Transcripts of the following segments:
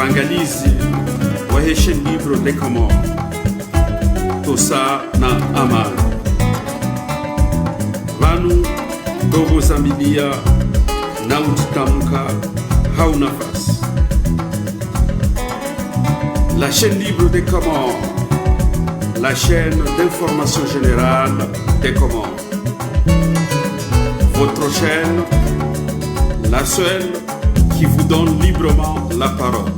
waangalizi wa chaîne libre des Comores, tosa na amani. Vanu dogo zamilia na utitamka hau nafasi. La chaîne libre des Comores, la chaîne d'information générale des Comores. Votre chaîne, la seule qui vous donne librement la parole.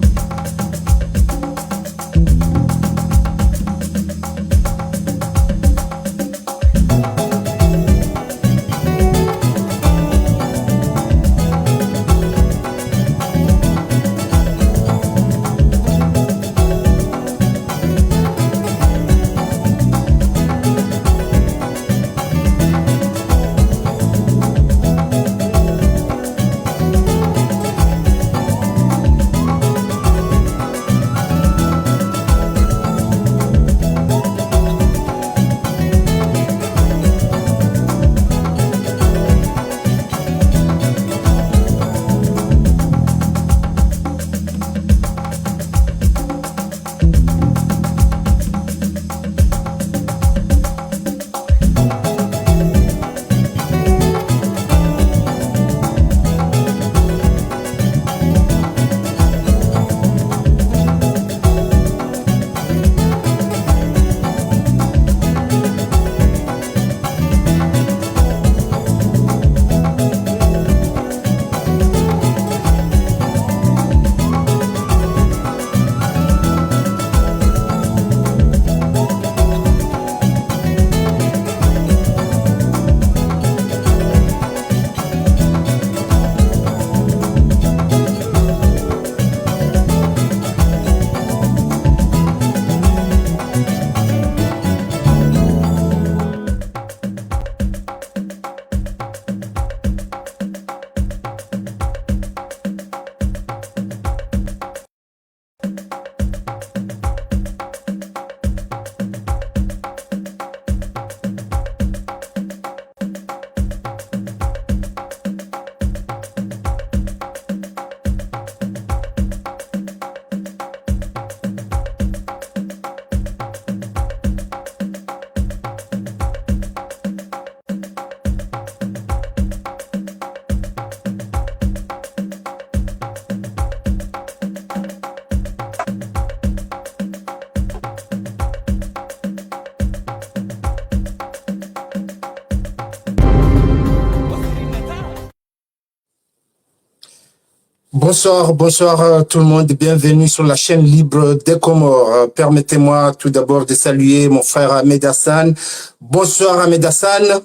Bonsoir tout le monde, bienvenue sur la chaîne libre des Comores. Permettez-moi tout d'abord de saluer mon frère Ahmed Hassan. Bonsoir Ahmed Hassan.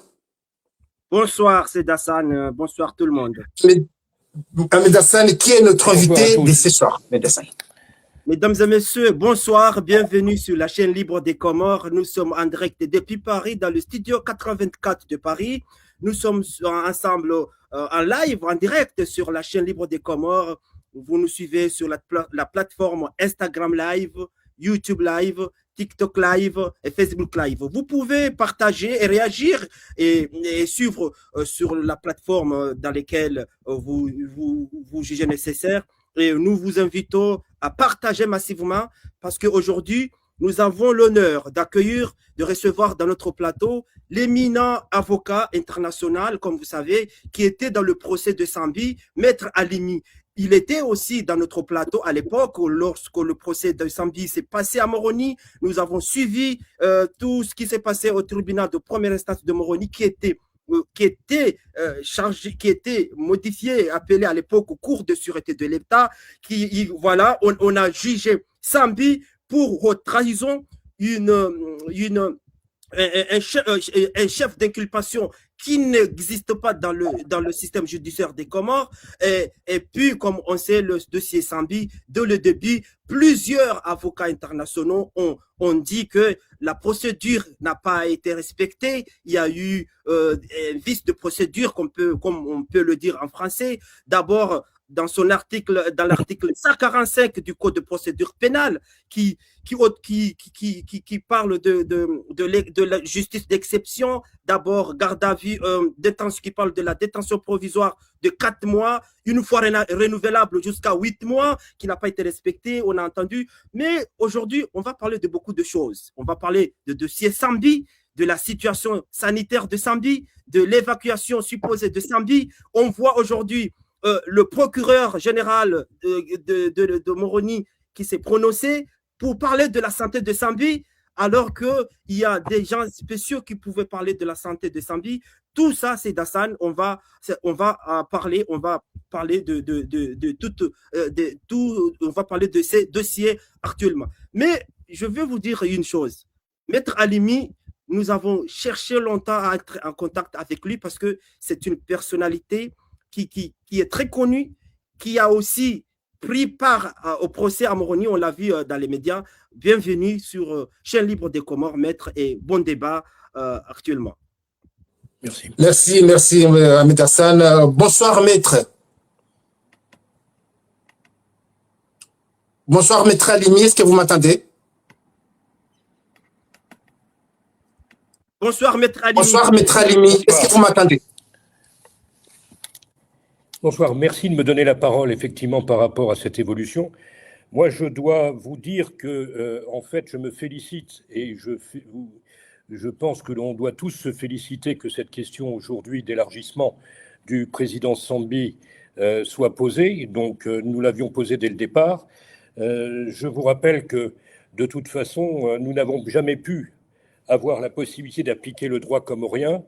Bonsoir c'est Hassan, bonsoir tout le monde. Ahmed Hassan, qui est notre invité de ce soir? Ahmed Hassan. Mesdames et messieurs, bonsoir, bienvenue sur la chaîne libre des Comores. Nous sommes en direct depuis Paris, dans le studio 84 de Paris. Nous sommes ensemble en live, en direct sur la chaîne libre des Comores. Vous nous suivez sur la plateforme Instagram Live, YouTube Live, TikTok Live et Facebook Live. Vous pouvez partager et réagir et suivre sur la plateforme dans laquelle vous jugez nécessaire. Et nous vous invitons à partager massivement parce qu'aujourd'hui, nous avons l'honneur d'accueillir, de recevoir dans notre plateau l'éminent avocat international, comme vous savez, qui était dans le procès de Sambi, Maître Alimi. Il était aussi dans notre plateau à l'époque, lorsque le procès de Sambi s'est passé à Moroni. Nous avons suivi tout ce qui s'est passé au tribunal de première instance de Moroni, qui était modifié, appelé à l'époque Cour de sûreté de l'État. Voilà, on a jugé Sambi pour trahison, un chef d'inculpation qui n'existe pas dans le système judiciaire des Comores. Et puis, comme on sait, le dossier Sambi, dès le début, plusieurs avocats internationaux ont dit que la procédure n'a pas été respectée. Il y a eu un vice de procédure, comme on peut le dire en français. D'abord, dans l'article 145 du Code de procédure pénale qui parle de la justice d'exception, d'abord garde à vue, qui parle de la détention provisoire de 4 mois, une fois renouvelable jusqu'à 8 mois, qui n'a pas été respectée, on a entendu. Mais aujourd'hui, on va parler de beaucoup de choses. On va parler de dossier Sambi, de la situation sanitaire de Sambi, de l'évacuation supposée de Sambi. On voit aujourd'hui le procureur général de Moroni qui s'est prononcé pour parler de la santé de Sambi, alors qu'il y a des gens spéciaux qui pouvaient parler de la santé de Sambi. Tout ça, c'est Dassan. On va parler de ces dossiers actuellement. Mais je veux vous dire une chose. Maître Halimi, nous avons cherché longtemps à être en contact avec lui parce que c'est une personnalité qui est très connue, qui a aussi pris part au procès à Moroni, on l'a vu dans les médias. Bienvenue sur Chaîne Libre des Comores, maître, et bon débat actuellement. Merci. Merci, Ahmed Hassan. Bonsoir, maître. Bonsoir, maître Halimi, est-ce que vous m'entendez? Bonsoir, maître Halimi. Bonsoir, maître Halimi, est-ce que vous m'entendez? Bonsoir, merci de me donner la parole, effectivement, par rapport à cette évolution. Moi, je dois vous dire que, en fait, je me félicite et je pense que l'on doit tous se féliciter que cette question aujourd'hui d'élargissement du président Sambi soit posée. Donc, nous l'avions posée dès le départ. Je vous rappelle que, de toute façon, nous n'avons jamais pu avoir la possibilité d'appliquer le droit comorien,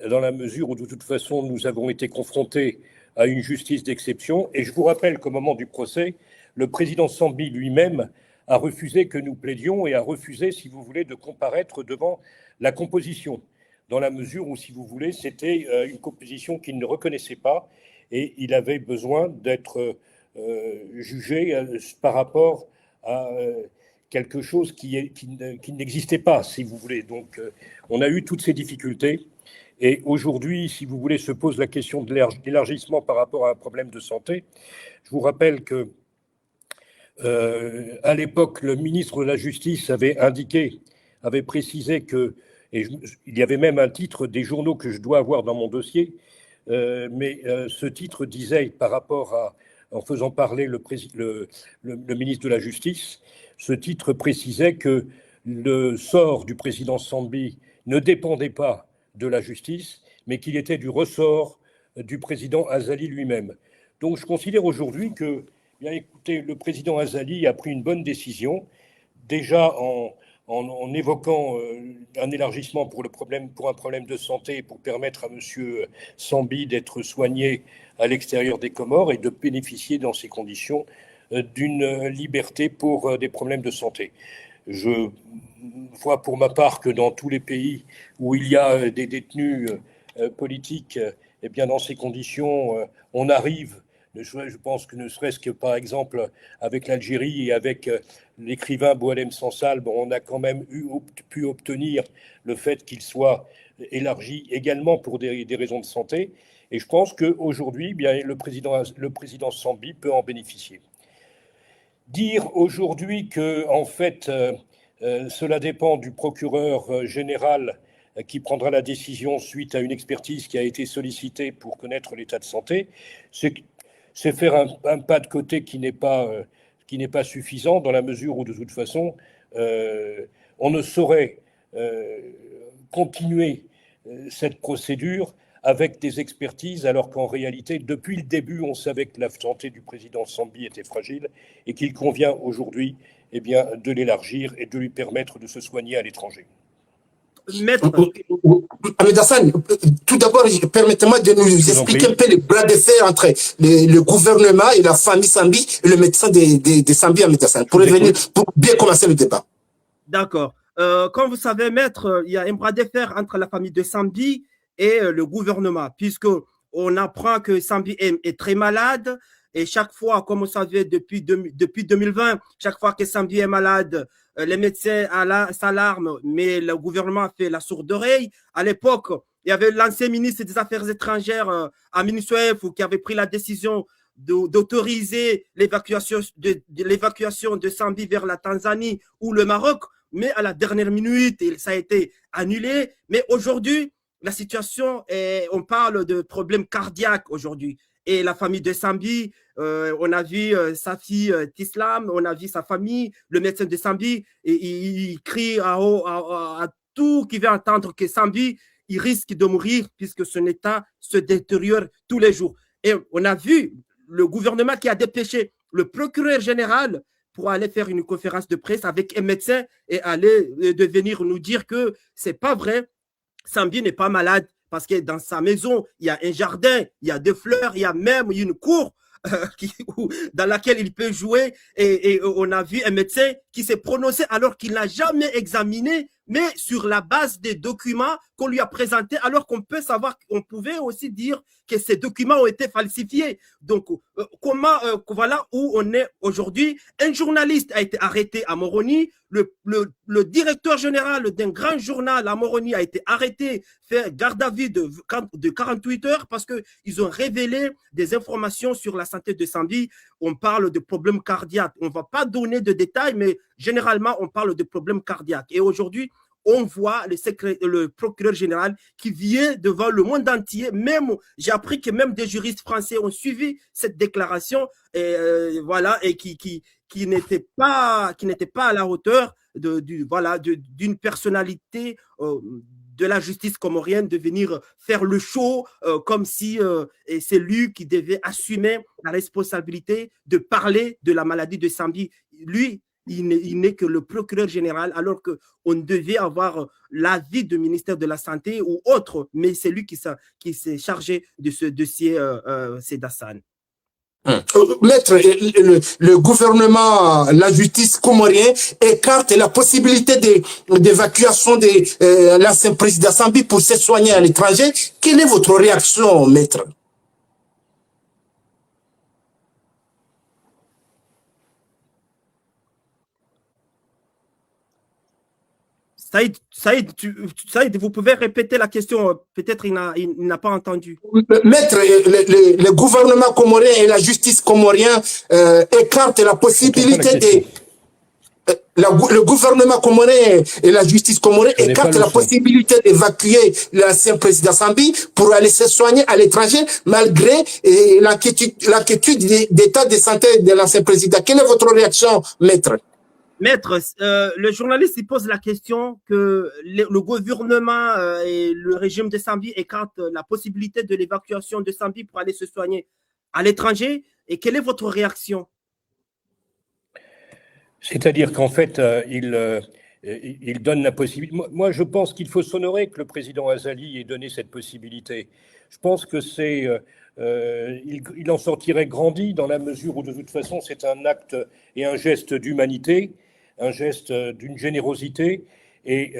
dans la mesure où, de toute façon, nous avons été confrontés à une justice d'exception. Et je vous rappelle qu'au moment du procès, le président Sambi lui-même a refusé que nous plaidions et a refusé, si vous voulez, de comparaître devant la composition, dans la mesure où, si vous voulez, c'était une composition qu'il ne reconnaissait pas et il avait besoin d'être jugé par rapport à quelque chose qui n'existait pas, si vous voulez. Donc, on a eu toutes ces difficultés. Et aujourd'hui, si vous voulez, se pose la question de l'élargissement par rapport à un problème de santé. Je vous rappelle que, à l'époque, le ministre de la Justice avait précisé que, et il y avait même un titre des journaux que je dois avoir dans mon dossier, mais ce titre disait, par rapport à, en faisant parler le ministre de la Justice, ce titre précisait que le sort du président Sambi ne dépendait pas de la justice, mais qu'il était du ressort du président Azali lui-même. Donc je considère aujourd'hui que, bien écoutez, le président Azali a pris une bonne décision, déjà en évoquant un élargissement pour un problème de santé, pour permettre à M. Sambi d'être soigné à l'extérieur des Comores et de bénéficier dans ces conditions d'une liberté pour des problèmes de santé. Je vois pour ma part que dans tous les pays où il y a des détenus politiques, eh bien dans ces conditions, on arrive, je pense que ne serait-ce que par exemple avec l'Algérie et avec l'écrivain Boualem Sansal, on a quand même pu obtenir le fait qu'il soit élargi également pour des raisons de santé. Et je pense qu'aujourd'hui, bien le président Sambi peut en bénéficier. Dire aujourd'hui que, en fait, cela dépend du procureur général qui prendra la décision suite à une expertise qui a été sollicitée pour connaître l'état de santé, c'est faire un pas de côté qui n'est pas suffisant, dans la mesure où, de toute façon, on ne saurait continuer cette procédure avec des expertises, alors qu'en réalité, depuis le début, on savait que la santé du président Sambi était fragile et qu'il convient aujourd'hui de l'élargir et de lui permettre de se soigner à l'étranger. Maître Ahmed Hassan, tout d'abord, permettez-moi de nous expliquer un peu les bras de fer entre le gouvernement et la famille Sambi et le médecin de Sambi, Ahmed Hassan, pour bien commencer le débat. D'accord. Comme vous savez, maître, il y a un bras de fer entre la famille de Sambi et le gouvernement, puisque on apprend que Sambi est très malade et chaque fois, comme vous savez, depuis 2020, chaque fois que Sambi est malade, les médecins s'alarment, mais le gouvernement fait la sourde oreille. À l'époque, il y avait l'ancien ministre des Affaires étrangères, Amin Souef, qui avait pris la décision d'autoriser l'évacuation de Sambi vers la Tanzanie ou le Maroc, mais à la dernière minute, ça a été annulé. Mais aujourd'hui, la situation on parle de problèmes cardiaques aujourd'hui. Et la famille de Sambi, on a vu sa fille Tislam, on a vu sa famille, le médecin de Sambi, et il crie à tout qui veut entendre que Sambi, il risque de mourir puisque son état se détériore tous les jours. Et on a vu le gouvernement qui a dépêché le procureur général pour aller faire une conférence de presse avec un médecin et aller de venir nous dire que c'est pas vrai, Sambi n'est pas malade parce que dans sa maison, il y a un jardin, il y a des fleurs, il y a même une cour dans laquelle il peut jouer. Et on a vu un médecin qui s'est prononcé alors qu'il n'a jamais examiné, mais sur la base des documents qu'on lui a présentés, alors qu'on peut savoir, on pouvait aussi dire que ces documents ont été falsifiés. Donc, voilà où on est aujourd'hui. Un journaliste a été arrêté à Moroni. Le directeur général d'un grand journal à Moroni a été arrêté, fait garde à vue de 48 heures parce qu'ils ont révélé des informations sur la santé de Sambi. On parle de problèmes cardiaques. On ne va pas donner de détails, mais généralement, on parle de problèmes cardiaques. Et aujourd'hui, on voit le procureur général qui vient devant le monde entier. Même, j'ai appris que même des juristes français ont suivi cette déclaration et qui n'était pas à la hauteur d'une personnalité de la justice comorienne de venir faire le show comme si c'est lui qui devait assumer la responsabilité de parler de la maladie de Sambi. Lui, il n'est que le procureur général, alors qu'on devait avoir l'avis du ministère de la Santé ou autre, mais c'est lui qui s'est chargé de ce dossier, c'est Dassan. Maître, le gouvernement, la justice comorien écarte la possibilité d'évacuation de l'ancien président Sambi pour se soigner à l'étranger. Quelle est votre réaction, maître? Saïd, vous pouvez répéter la question, peut-être il n'a pas entendu. Maître, le gouvernement comorien et la justice comorienne écartent la possibilité le gouvernement comorien et la justice comorienne écartent la possibilité d'évacuer l'ancien président Sambi pour aller se soigner à l'étranger malgré l'inquiétude d'état de santé de l'ancien président. Quelle est votre réaction, maître? Maître, le journaliste il pose la question que le gouvernement et le régime de Sambi écartent la possibilité de l'évacuation de Sambi pour aller se soigner à l'étranger. Et quelle est votre réaction? C'est-à-dire qu'en fait, il donne la possibilité. Moi, je pense qu'il faut s'honorer que le président Azali ait donné cette possibilité. Je pense que il en sortirait grandi dans la mesure où, de toute façon, c'est un acte et un geste d'humanité, un geste d'une générosité. Et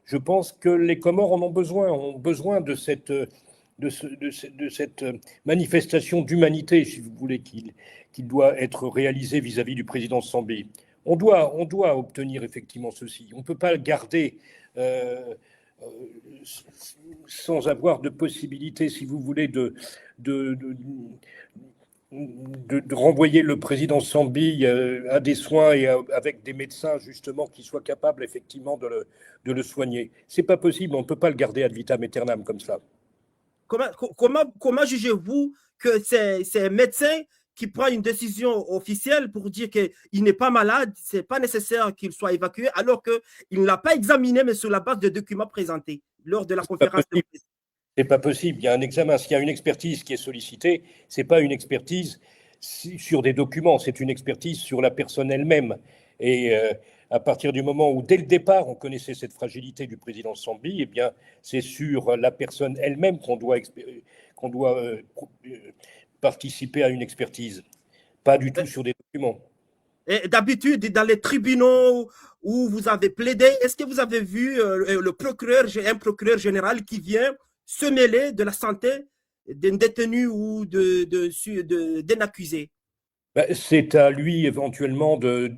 je pense que les Comores en ont besoin de cette manifestation d'humanité, si vous voulez, qui doit être réalisée vis-à-vis du président Sambi. On doit obtenir effectivement ceci. On ne peut pas le garder sans avoir de possibilité, si vous voulez, de renvoyer le président Sambi à des soins et avec des médecins justement qui soient capables effectivement de le soigner. C'est pas possible, on ne peut pas le garder ad vitam aeternam comme ça. Comment jugez-vous que c'est un médecin qui prend une décision officielle pour dire qu'il n'est pas malade, c'est pas nécessaire qu'il soit évacué, alors qu'il ne l'a pas examiné, mais sur la base des documents présentés lors de la conférence de presse? C'est pas possible. Il y a un examen. S'il y a une expertise qui est sollicitée, c'est pas une expertise sur des documents, c'est une expertise sur la personne elle-même. Et à partir du moment où, dès le départ, on connaissait cette fragilité du président Sambi, eh bien, c'est sur la personne elle-même qu'on doit participer à une expertise, pas du tout sur des documents. D'habitude, dans les tribunaux où vous avez plaidé, est-ce que vous avez vu un procureur général qui vient se mêler de la santé d'un détenu ou d'un accusé? C'est à lui éventuellement de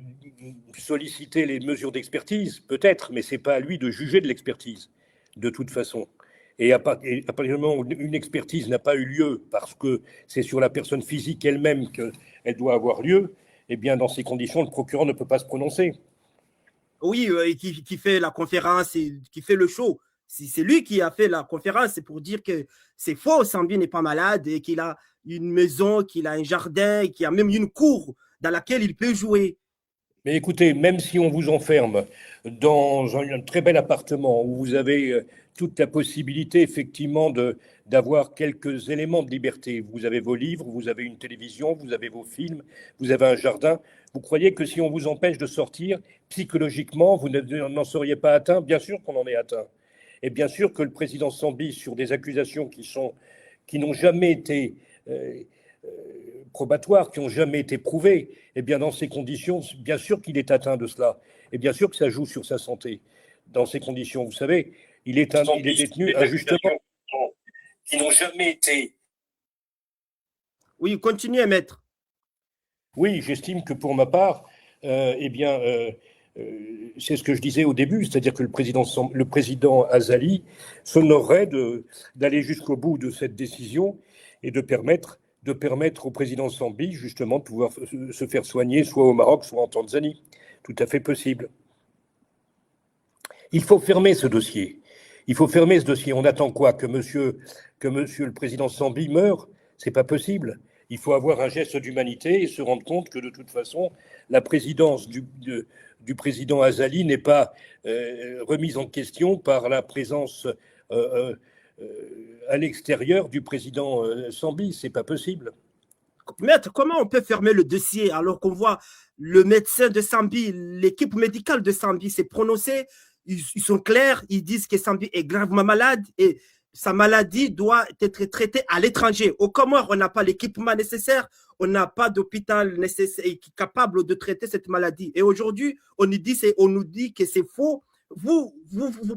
solliciter les mesures d'expertise, peut-être, mais ce n'est pas à lui de juger de l'expertise, de toute façon. et à partir du moment où une expertise n'a pas eu lieu, parce que c'est sur la personne physique elle-même qu'elle doit avoir lieu, eh bien, dans ces conditions, le procureur ne peut pas se prononcer. Oui, qui fait la conférence et qui fait le show. Si c'est lui qui a fait la conférence, c'est pour dire que c'est faux, Sambi n'est pas malade et qu'il a une maison, qu'il a un jardin, qu'il a même une cour dans laquelle il peut jouer. Mais écoutez, même si on vous enferme dans un très bel appartement où vous avez toute la possibilité effectivement d'avoir quelques éléments de liberté, vous avez vos livres, vous avez une télévision, vous avez vos films, vous avez un jardin, vous croyez que si on vous empêche de sortir, psychologiquement, vous n'en seriez pas atteint? Bien sûr qu'on en est atteint. Et bien sûr que le président Sambi, sur des accusations qui n'ont jamais été probatoires, qui n'ont jamais été prouvées, et bien dans ces conditions, bien sûr qu'il est atteint de cela. Et bien sûr que ça joue sur sa santé. Dans ces conditions, vous savez, il est détenu injustement, qui n'ont jamais été. Oui, continuez, maître. Oui, j'estime que pour ma part, c'est ce que je disais au début, c'est-à-dire que le président Azali s'honorerait d'aller jusqu'au bout de cette décision et de permettre au président Sambi, justement, de pouvoir se faire soigner, soit au Maroc, soit en Tanzanie. Tout à fait possible. Il faut fermer ce dossier. Il faut fermer ce dossier. On attend quoi? Que monsieur le président Sambi meure? C'est pas possible. Il faut avoir un geste d'humanité et se rendre compte que, de toute façon, la présidence du président Azali n'est pas remise en question par la présence à l'extérieur du président Sambi. C'est pas possible. Maître, comment on peut fermer le dossier alors qu'on voit le médecin de Sambi, l'équipe médicale de Sambi s'est prononcée, ils sont clairs, ils disent que Sambi est gravement malade et sa maladie doit être traitée à l'étranger. Au Comores, on n'a pas l'équipement nécessaire, on n'a pas d'hôpital nécessaire capable de traiter cette maladie. Et aujourd'hui, on nous dit que c'est faux. Vous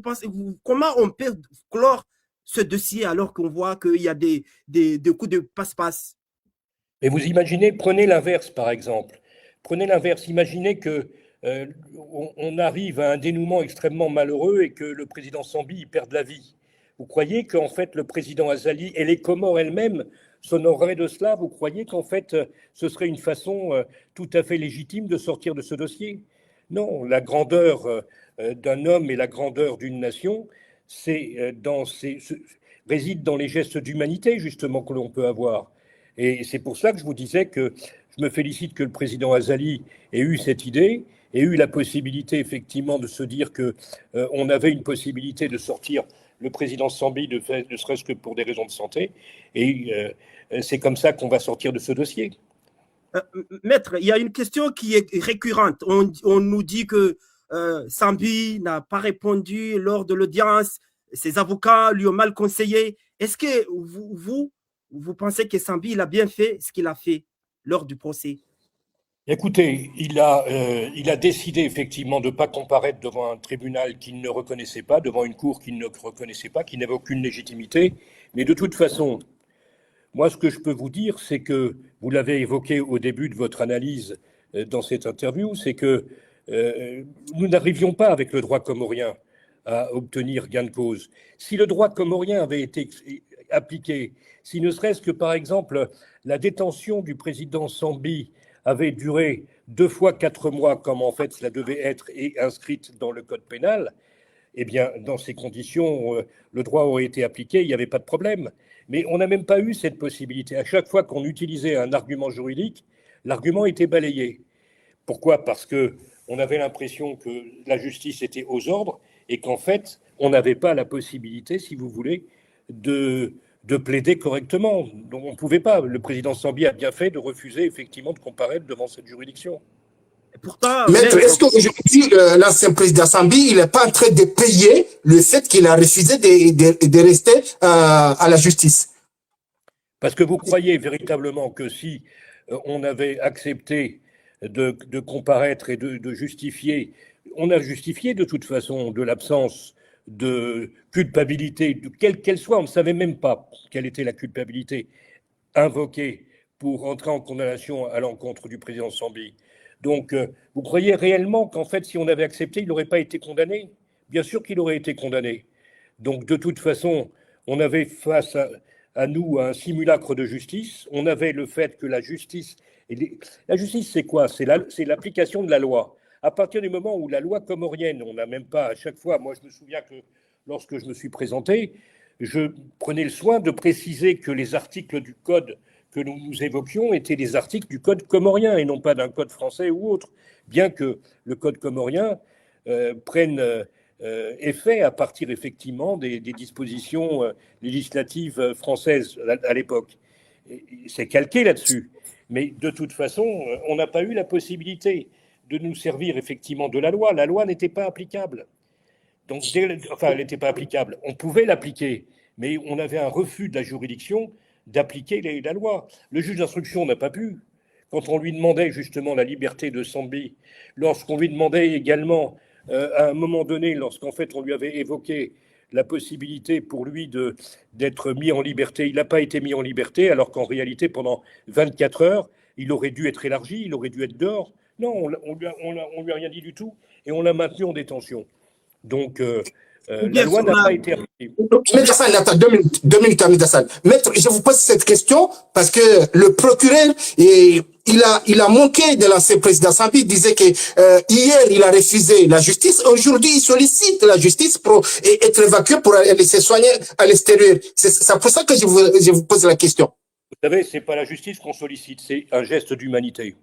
pensez, comment on peut clore ce dossier alors qu'on voit qu'il y a des coups de passe-passe? Et vous imaginez, prenez l'inverse par exemple. Prenez l'inverse, imaginez que on arrive à un dénouement extrêmement malheureux et que le président Sambi perde la vie. Vous croyez qu'en fait le président Azali et les Comores elles-mêmes s'honoreraient de cela? Vous croyez qu'en fait ce serait une façon tout à fait légitime de sortir de ce dossier? Non, la grandeur d'un homme et la grandeur d'une nation, réside dans les gestes d'humanité justement que l'on peut avoir. Et c'est pour ça que je vous disais que je me félicite que le président Azali ait eu cette idée, ait eu la possibilité effectivement de se dire qu'on avait une possibilité de sortir le président Sambi, ne serait-ce que pour des raisons de santé. Et c'est comme ça qu'on va sortir de ce dossier. Maître, il y a une question qui est récurrente. On nous dit que Sambi n'a pas répondu lors de l'audience, ses avocats lui ont mal conseillé. Est-ce que vous pensez que Sambi il a bien fait ce qu'il a fait lors du procès? Écoutez, il a décidé effectivement de ne pas comparaître devant un tribunal qu'il ne reconnaissait pas, devant une cour qu'il ne reconnaissait pas, qui n'avait aucune légitimité. Mais de toute façon, moi, ce que je peux vous dire, c'est que, vous l'avez évoqué au début de votre analyse dans cette interview, c'est que nous n'arrivions pas avec le droit comorien à obtenir gain de cause. Si le droit comorien avait été appliqué, si ne serait-ce que, par exemple, la détention du président Sambi avait duré 2 fois 4 mois, comme en fait cela devait être et inscrite dans le code pénal, eh bien, dans ces conditions, le droit aurait été appliqué, il n'y avait pas de problème. Mais on n'a même pas eu cette possibilité. À chaque fois qu'on utilisait un argument juridique, l'argument était balayé. Pourquoi? Parce qu'on avait l'impression que la justice était aux ordres et qu'en fait, on n'avait pas la possibilité, si vous voulez, de plaider correctement. Donc on ne pouvait pas. Le président Sambi a bien fait de refuser effectivement de comparaître devant cette juridiction. Pourtant, Maître, est-ce qu'aujourd'hui, l'ancien président Sambi, il n'est pas en train de payer le fait qu'il a refusé de rester à la justice? Parce que vous croyez véritablement que si on avait accepté de comparaître et de justifier, on a justifié de toute façon de l'absence de culpabilité, quelle qu'elle soit, on ne savait même pas quelle était la culpabilité invoquée pour entrer en condamnation à l'encontre du président Sambi. Donc, vous croyez réellement qu'en fait, si on avait accepté, il n'aurait pas été condamné? Bien sûr qu'il aurait été condamné. Donc, de toute façon, on avait face à nous un simulacre de justice. On avait le fait que la justice, la justice c'est quoi? C'est l'application de la loi. À partir du moment où la loi comorienne, on n'a même pas à chaque fois, moi je me souviens que lorsque je me suis présenté, je prenais le soin de préciser que les articles du code que nous évoquions étaient des articles du code comorien et non pas d'un code français ou autre, bien que le code comorien prenne effet à partir effectivement des dispositions législatives françaises à l'époque. C'est calqué là-dessus. Mais de toute façon, on n'a pas eu la possibilité de nous servir effectivement de la loi. La loi n'était pas applicable. Donc, enfin, elle n'était pas applicable. On pouvait l'appliquer, mais on avait un refus de la juridiction d'appliquer la loi. Le juge d'instruction n'a pas pu. Quand on lui demandait justement la liberté de Sambie, lorsqu'on lui demandait également, à un moment donné, lorsqu'en fait on lui avait évoqué la possibilité pour lui d'être mis en liberté, il n'a pas été mis en liberté, alors qu'en réalité, pendant 24 heures, il aurait dû être élargi, il aurait dû être dehors. Non, on lui a rien dit du tout, et on l'a maintenu en détention. Donc, la loi n'a pas été appliquée. Maître Hassan, attends, 2 minutes, Maître Hassan. Maître, je vous pose cette question parce que le procureur, il a manqué de lancer le président Sambie. Il disait que hier, il a refusé la justice. Aujourd'hui, il sollicite la justice pour être évacué pour aller se soigner à l'extérieur. C'est pour ça que je vous pose la question. Vous savez, ce n'est pas la justice qu'on sollicite, c'est un geste d'humanité.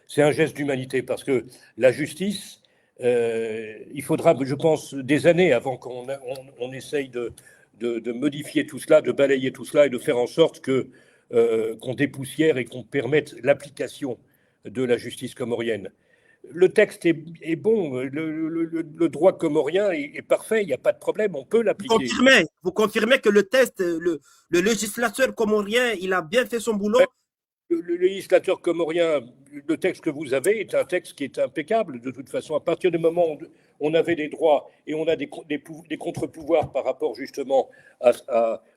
C'est un geste d'humanité parce que la justice, il faudra, je pense, des années avant qu'on essaye de modifier tout cela, de balayer tout cela et de faire en sorte qu'on dépoussière et qu'on permette l'application de la justice comorienne. Le texte est bon, le droit comorien est parfait, il n'y a pas de problème, on peut l'appliquer. Vous confirmez que le test, le législateur comorien, il a bien fait son boulot? Le législateur comorien, le texte que vous avez est un texte qui est impeccable. De toute façon, à partir du moment où on avait des droits et on a des contre-pouvoirs par rapport justement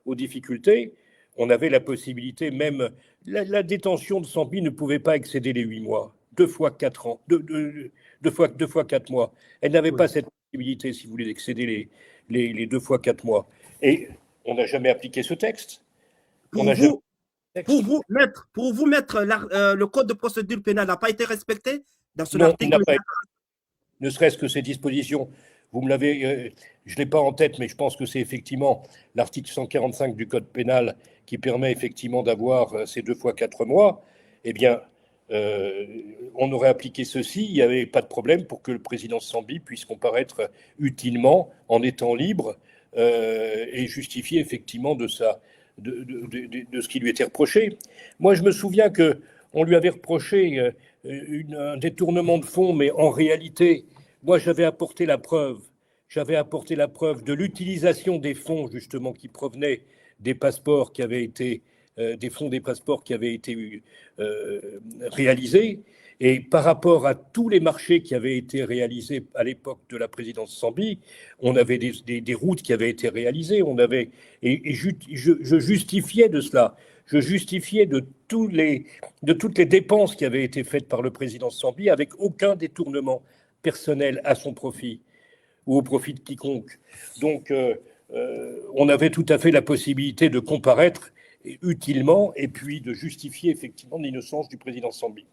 aux difficultés, on avait la possibilité, même la détention de Sambie ne pouvait pas excéder les 8 mois, 2 fois 4 ans, 2 fois 4 mois. Elle n'avait pas cette possibilité, si vous voulez, d'excéder les 2 fois 4 mois. Et on n'a jamais appliqué ce texte. Pour vous, maître, le code de procédure pénale n'a pas été respecté dans son non, article? Ne serait-ce que ces dispositions, vous me l'avez, je ne l'ai pas en tête, mais je pense que c'est effectivement l'article 145 du code pénal qui permet effectivement d'avoir ces 2 fois 4 mois. Eh bien, on aurait appliqué ceci, il n'y avait pas de problème pour que le président Sambie puisse comparaître utilement en étant libre et justifier effectivement de ce qui lui était reproché. Moi, je me souviens qu'on lui avait reproché un détournement de fonds, mais en réalité, moi, j'avais apporté la preuve de l'utilisation des fonds, justement, qui provenaient des passeports qui avaient été, des fonds des passeports qui avaient été réalisés. Et par rapport à tous les marchés qui avaient été réalisés à l'époque de la présidence Sambie, on avait des routes qui avaient été réalisées, je justifiais de cela. Je justifiais de toutes les dépenses qui avaient été faites par le président Sambie avec aucun détournement personnel à son profit ou au profit de quiconque. Donc, on avait tout à fait la possibilité de comparaître utilement et puis de justifier effectivement l'innocence du président Sambie.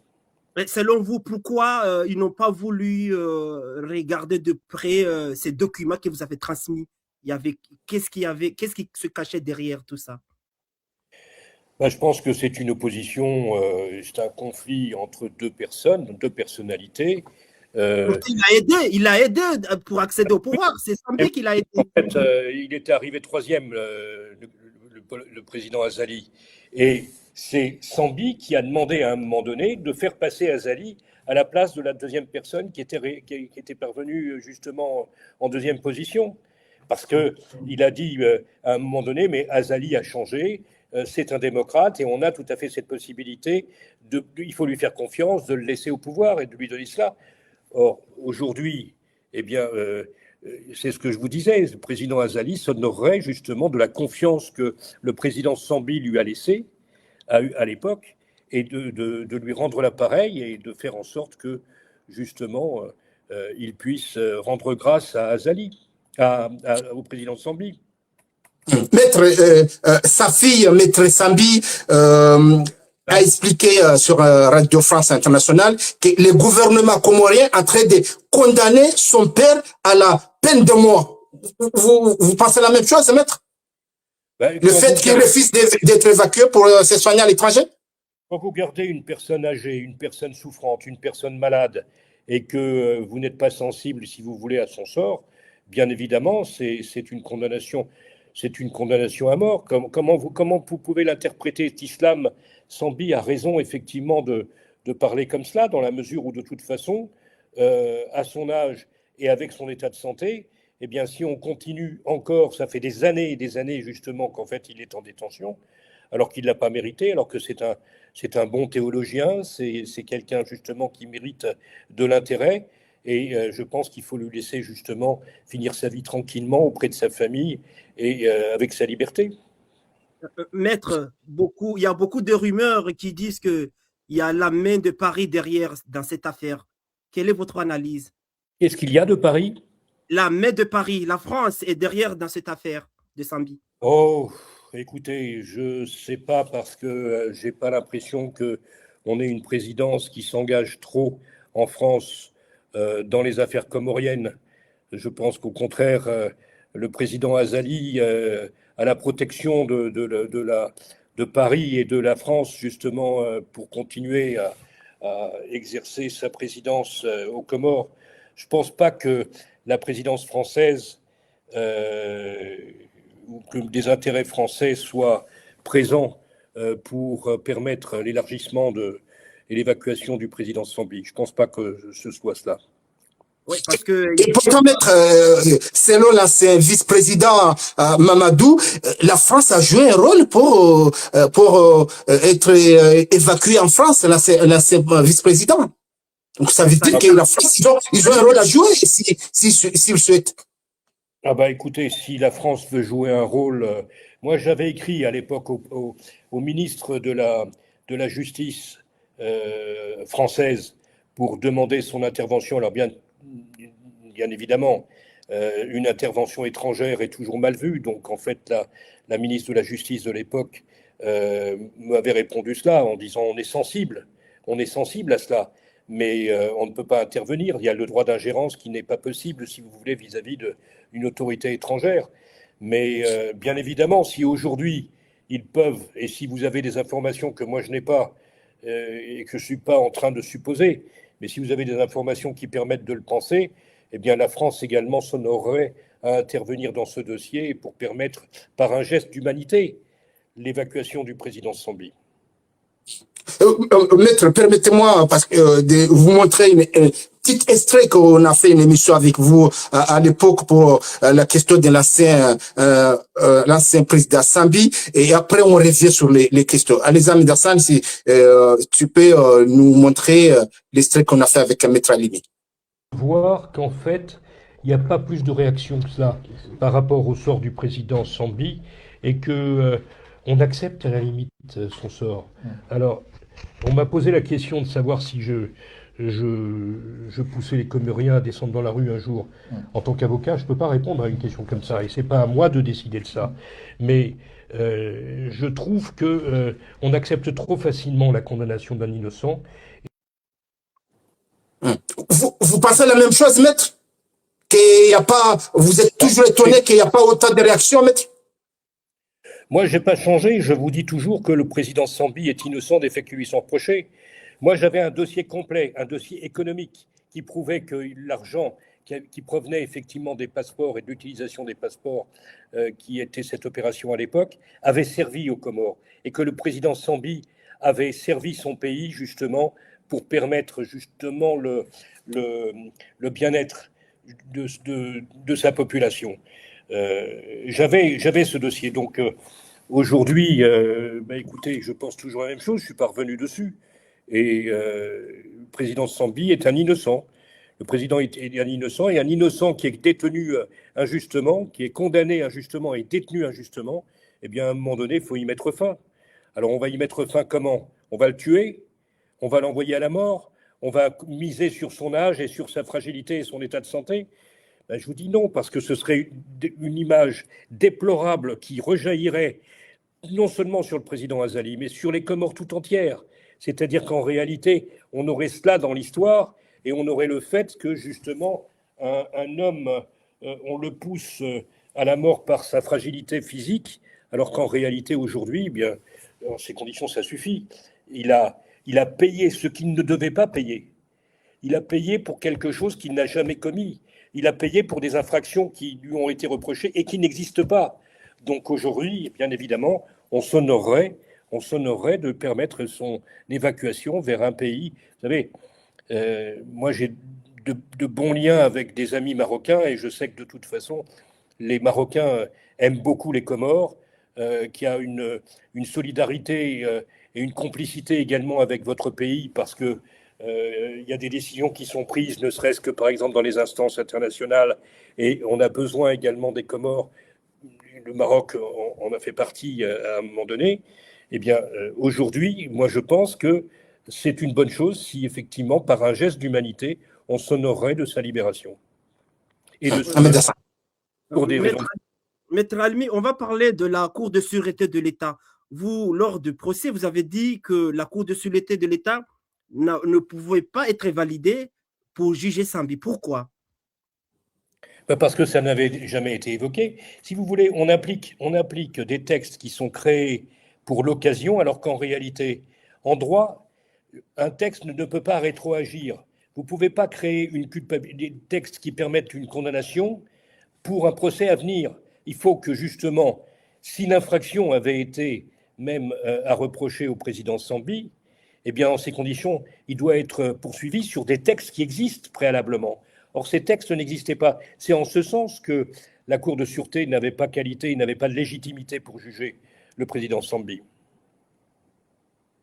Mais selon vous, pourquoi ils n'ont pas voulu regarder de près ces documents que vous avez transmis? Qu'est-ce qui se cachait derrière tout ça? Je pense que c'est une opposition, c'est un conflit entre deux personnes, deux personnalités. Il a aidé pour accéder au pouvoir. C'est Sambie qui l'a aidé. En fait, il était arrivé troisième, le président Azali. Et c'est Sambie qui a demandé à un moment donné de faire passer Azali à la place de la deuxième personne qui était parvenue justement en deuxième position. Parce qu'il a dit à un moment donné, mais Azali a changé, c'est un démocrate et on a tout à fait cette possibilité, il faut lui faire confiance, de le laisser au pouvoir et de lui donner cela. Or, aujourd'hui, eh bien, c'est ce que je vous disais, le président Azali s'honorerait justement de la confiance que le président Sambie lui a laissée à l'époque et de lui rendre l'appareil et de faire en sorte que, justement, il puisse rendre grâce à Azali, au président Sambie. Maître, sa fille, Maître Sambi, a expliqué sur Radio France Internationale que le gouvernement comorien est en train de condamner son père à la peine de mort. Vous pensez la même chose, Maître? Le fait qu'il refuse d'être évacué pour se soigner à l'étranger? Quand vous gardez une personne âgée, une personne souffrante, une personne malade, et que vous n'êtes pas sensible, si vous voulez, à son sort, bien évidemment, c'est une condamnation. C'est une condamnation à mort. Comment vous pouvez l'interpréter? Islam Sambi a raison, effectivement, de parler comme cela, dans la mesure où, de toute façon, à son âge et avec son état de santé, eh bien, si on continue encore, ça fait des années et des années, justement, qu'en fait, il est en détention, alors qu'il ne l'a pas mérité, alors que c'est un bon théologien, c'est quelqu'un, justement, qui mérite de l'intérêt. Et je pense qu'il faut lui laisser justement finir sa vie tranquillement auprès de sa famille et avec sa liberté. Maître, il y a beaucoup de rumeurs qui disent qu'il y a la main de Paris derrière dans cette affaire. Quelle est votre analyse? Qu'est-ce qu'il y a de Paris? La main de Paris, la France est derrière dans cette affaire de Sambi. Oh, écoutez, je ne sais pas parce que je n'ai pas l'impression qu'on ait une présidence qui s'engage trop en France dans les affaires comoriennes. Je pense qu'au contraire, le président Azali a la protection de Paris et de la France, justement, pour continuer à exercer sa présidence aux Comores. Je ne pense pas que la présidence française ou que des intérêts français soient présents pour permettre l'élargissement et l'évacuation du président Sambi. Je ne pense pas que ce soit cela. Oui, parce que... Et pourtant, Maître, selon l'ancien vice-président Mamadou, la France a joué un rôle pour être évacué en France, l'ancien vice-président. Donc ça veut dire que la France, ils ont un rôle à jouer s'ils souhaitent. Ah bah écoutez, si la France veut jouer un rôle... moi j'avais écrit à l'époque au ministre de la Justice française pour demander son intervention. Alors bien évidemment, une intervention étrangère est toujours mal vue. Donc en fait, la ministre de la Justice de l'époque m'avait répondu cela en disant on est sensible à cela. Mais on ne peut pas intervenir. Il y a le droit d'ingérence qui n'est pas possible, si vous voulez, vis-à-vis d'une autorité étrangère. Mais bien évidemment, si aujourd'hui, ils peuvent, et si vous avez des informations que moi je n'ai pas, et que je ne suis pas en train de supposer, mais si vous avez des informations qui permettent de le penser, eh bien la France également s'honorerait à intervenir dans ce dossier pour permettre, par un geste d'humanité, l'évacuation du président Sambi. Maître, permettez-moi de vous montrer un petit extrait qu'on a fait une émission avec vous à l'époque pour la question de l'ancien président Sambi, et après on revient sur les questions. Allez, Amis Dassan, si tu peux nous montrer l'extrait qu'on a fait avec Maître Alimi. Voir qu'en fait, il n'y a pas plus de réaction que cela par rapport au sort du président Sambi, et que on accepte à la limite son sort. Alors, on m'a posé la question de savoir si je poussais les Comoriens à descendre dans la rue un jour. En tant qu'avocat, je ne peux pas répondre à une question comme ça, et ce n'est pas à moi de décider de ça. Mais je trouve qu'on accepte trop facilement la condamnation d'un innocent. Vous pensez la même chose, Maître? Vous êtes toujours étonné qu'il n'y a pas autant de réactions, Maître? Moi, je n'ai pas changé. Je vous dis toujours que le président Sambi est innocent des faits qui lui sont reprochés. Moi, j'avais un dossier complet, un dossier économique qui prouvait que l'argent qui provenait effectivement des passeports et de l'utilisation des passeports qui était cette opération à l'époque avait servi aux Comores, et que le président Sambi avait servi son pays justement pour permettre justement le bien-être de sa population. J'avais ce dossier. Donc aujourd'hui, écoutez, je pense toujours la même chose. Je suis pas revenu dessus. Et le président Sambi est un innocent. Le président est un innocent, et un innocent qui est détenu injustement, qui est condamné injustement et détenu injustement. Eh bien, à un moment donné, il faut y mettre fin. Alors, on va y mettre fin comment? On va le tuer? On va l'envoyer à la mort? On va miser sur son âge et sur sa fragilité et son état de santé? Ben, je vous dis non, parce que ce serait une image déplorable qui rejaillirait non seulement sur le président Azali, mais sur les Comores tout entières. C'est-à-dire qu'en réalité, on aurait cela dans l'histoire et on aurait le fait que, justement, un homme, on le pousse à la mort par sa fragilité physique, alors qu'en réalité, aujourd'hui, eh bien, dans ces conditions, ça suffit. Il a payé ce qu'il ne devait pas payer. Il a payé pour quelque chose qu'il n'a jamais commis. Il a payé pour des infractions qui lui ont été reprochées et qui n'existent pas. Donc aujourd'hui, bien évidemment, on s'honorerait de permettre son évacuation vers un pays. Vous savez, moi j'ai de bons liens avec des amis marocains et je sais que de toute façon, les Marocains aiment beaucoup les Comores, qu'il y a une solidarité et une complicité également avec votre pays parce que il y a des décisions qui sont prises, ne serait-ce que par exemple dans les instances internationales, et on a besoin également des Comores. Le Maroc en a fait partie à un moment donné. Eh bien, aujourd'hui, moi je pense que c'est une bonne chose si effectivement, par un geste d'humanité, on s'honorerait de sa libération. Et de pour des raisons. Maître Almi, on va parler de la Cour de sûreté de l'État. Vous, lors du procès, vous avez dit que la Cour de sûreté de l'État ne pouvait pas être validée pour juger Sambi. Pourquoi? Parce que ça n'avait jamais été évoqué. Si vous voulez, on applique des textes qui sont créés pour l'occasion, alors qu'en réalité, en droit, un texte ne peut pas rétroagir. Vous ne pouvez pas créer des textes qui permettent une condamnation pour un procès à venir. Il faut que justement, si l'infraction avait été même à reprocher au président Sambi, eh bien, en ces conditions, il doit être poursuivi sur des textes qui existent préalablement. Or, ces textes n'existaient pas. C'est en ce sens que la Cour de sûreté n'avait pas qualité, n'avait pas de légitimité pour juger le président Sambi.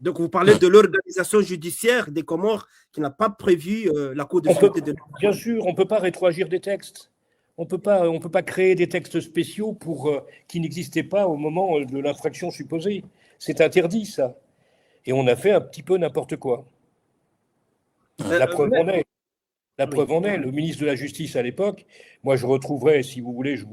Donc, vous parlez de l'organisation judiciaire des Comores qui n'a pas prévu la Cour de sûreté de l'État. Bien sûr, on ne peut pas rétroagir des textes. On peut pas créer des textes spéciaux qui n'existaient pas au moment de l'infraction supposée. C'est interdit, ça. Et on a fait un petit peu n'importe quoi. La preuve en est. La preuve en est, le ministre de la Justice à l'époque, moi je retrouverai, si vous voulez, je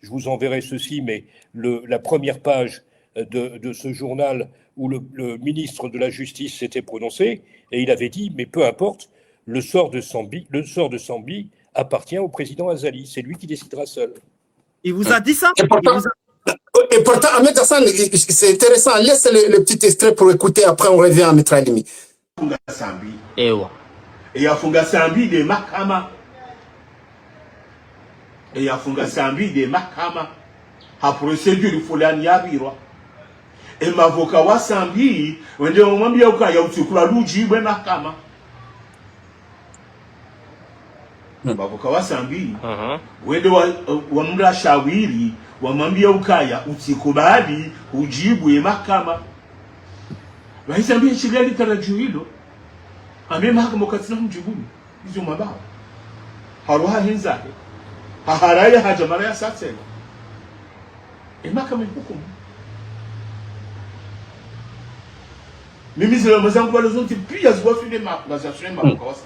vous enverrai ceci, mais la première page de ce journal où le ministre de la Justice s'était prononcé, et il avait dit, mais peu importe, le sort de Sambi appartient au président Azali, c'est lui qui décidera seul. Il vous a dit ça? Et pourtant, Ahmed Hassan, c'est intéressant, laisse le petit extrait pour écouter, après on revient à Maître Alimi. Eyafunga Sambi de mahakama, eyafunga Sambi de mahakama ha procedure fulani yabirwa emavoka wa Sambi wende omwambia ukaya utukula lujibwe mahakama mavoka wa Sambi wende wamra shawiri wamwambia ukaya utikubali ujibwe mahakama Wahisambia shigali tarajio hilo ame mahakama katina mjibuni hizo mabao haruha hinzake haharaya hajamara ya satsela mahakama hukumu mimi zile mazangu wale zote pia ziwafile ngazasure mabuka wasa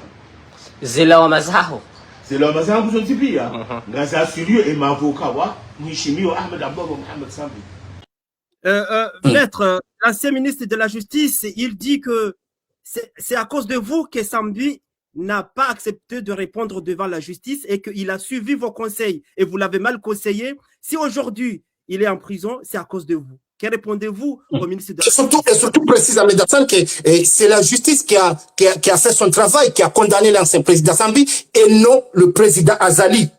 zile wa mazaho zile mazangu zote pia ngazasure mavoka wa mheshimiwa Ahmed Abdallah Mohamed Sambi. Maître, l'ancien ministre de la Justice, il dit que c'est à cause de vous que Sambi n'a pas accepté de répondre devant la justice et qu'il a suivi vos conseils et vous l'avez mal conseillé. Si aujourd'hui il est en prison, c'est à cause de vous. Que répondez-vous au ministre de la Justice? Et surtout précise Ahmed Hassan que c'est la justice qui a fait son travail, qui a condamné l'ancien président Sambi et non le président Azali.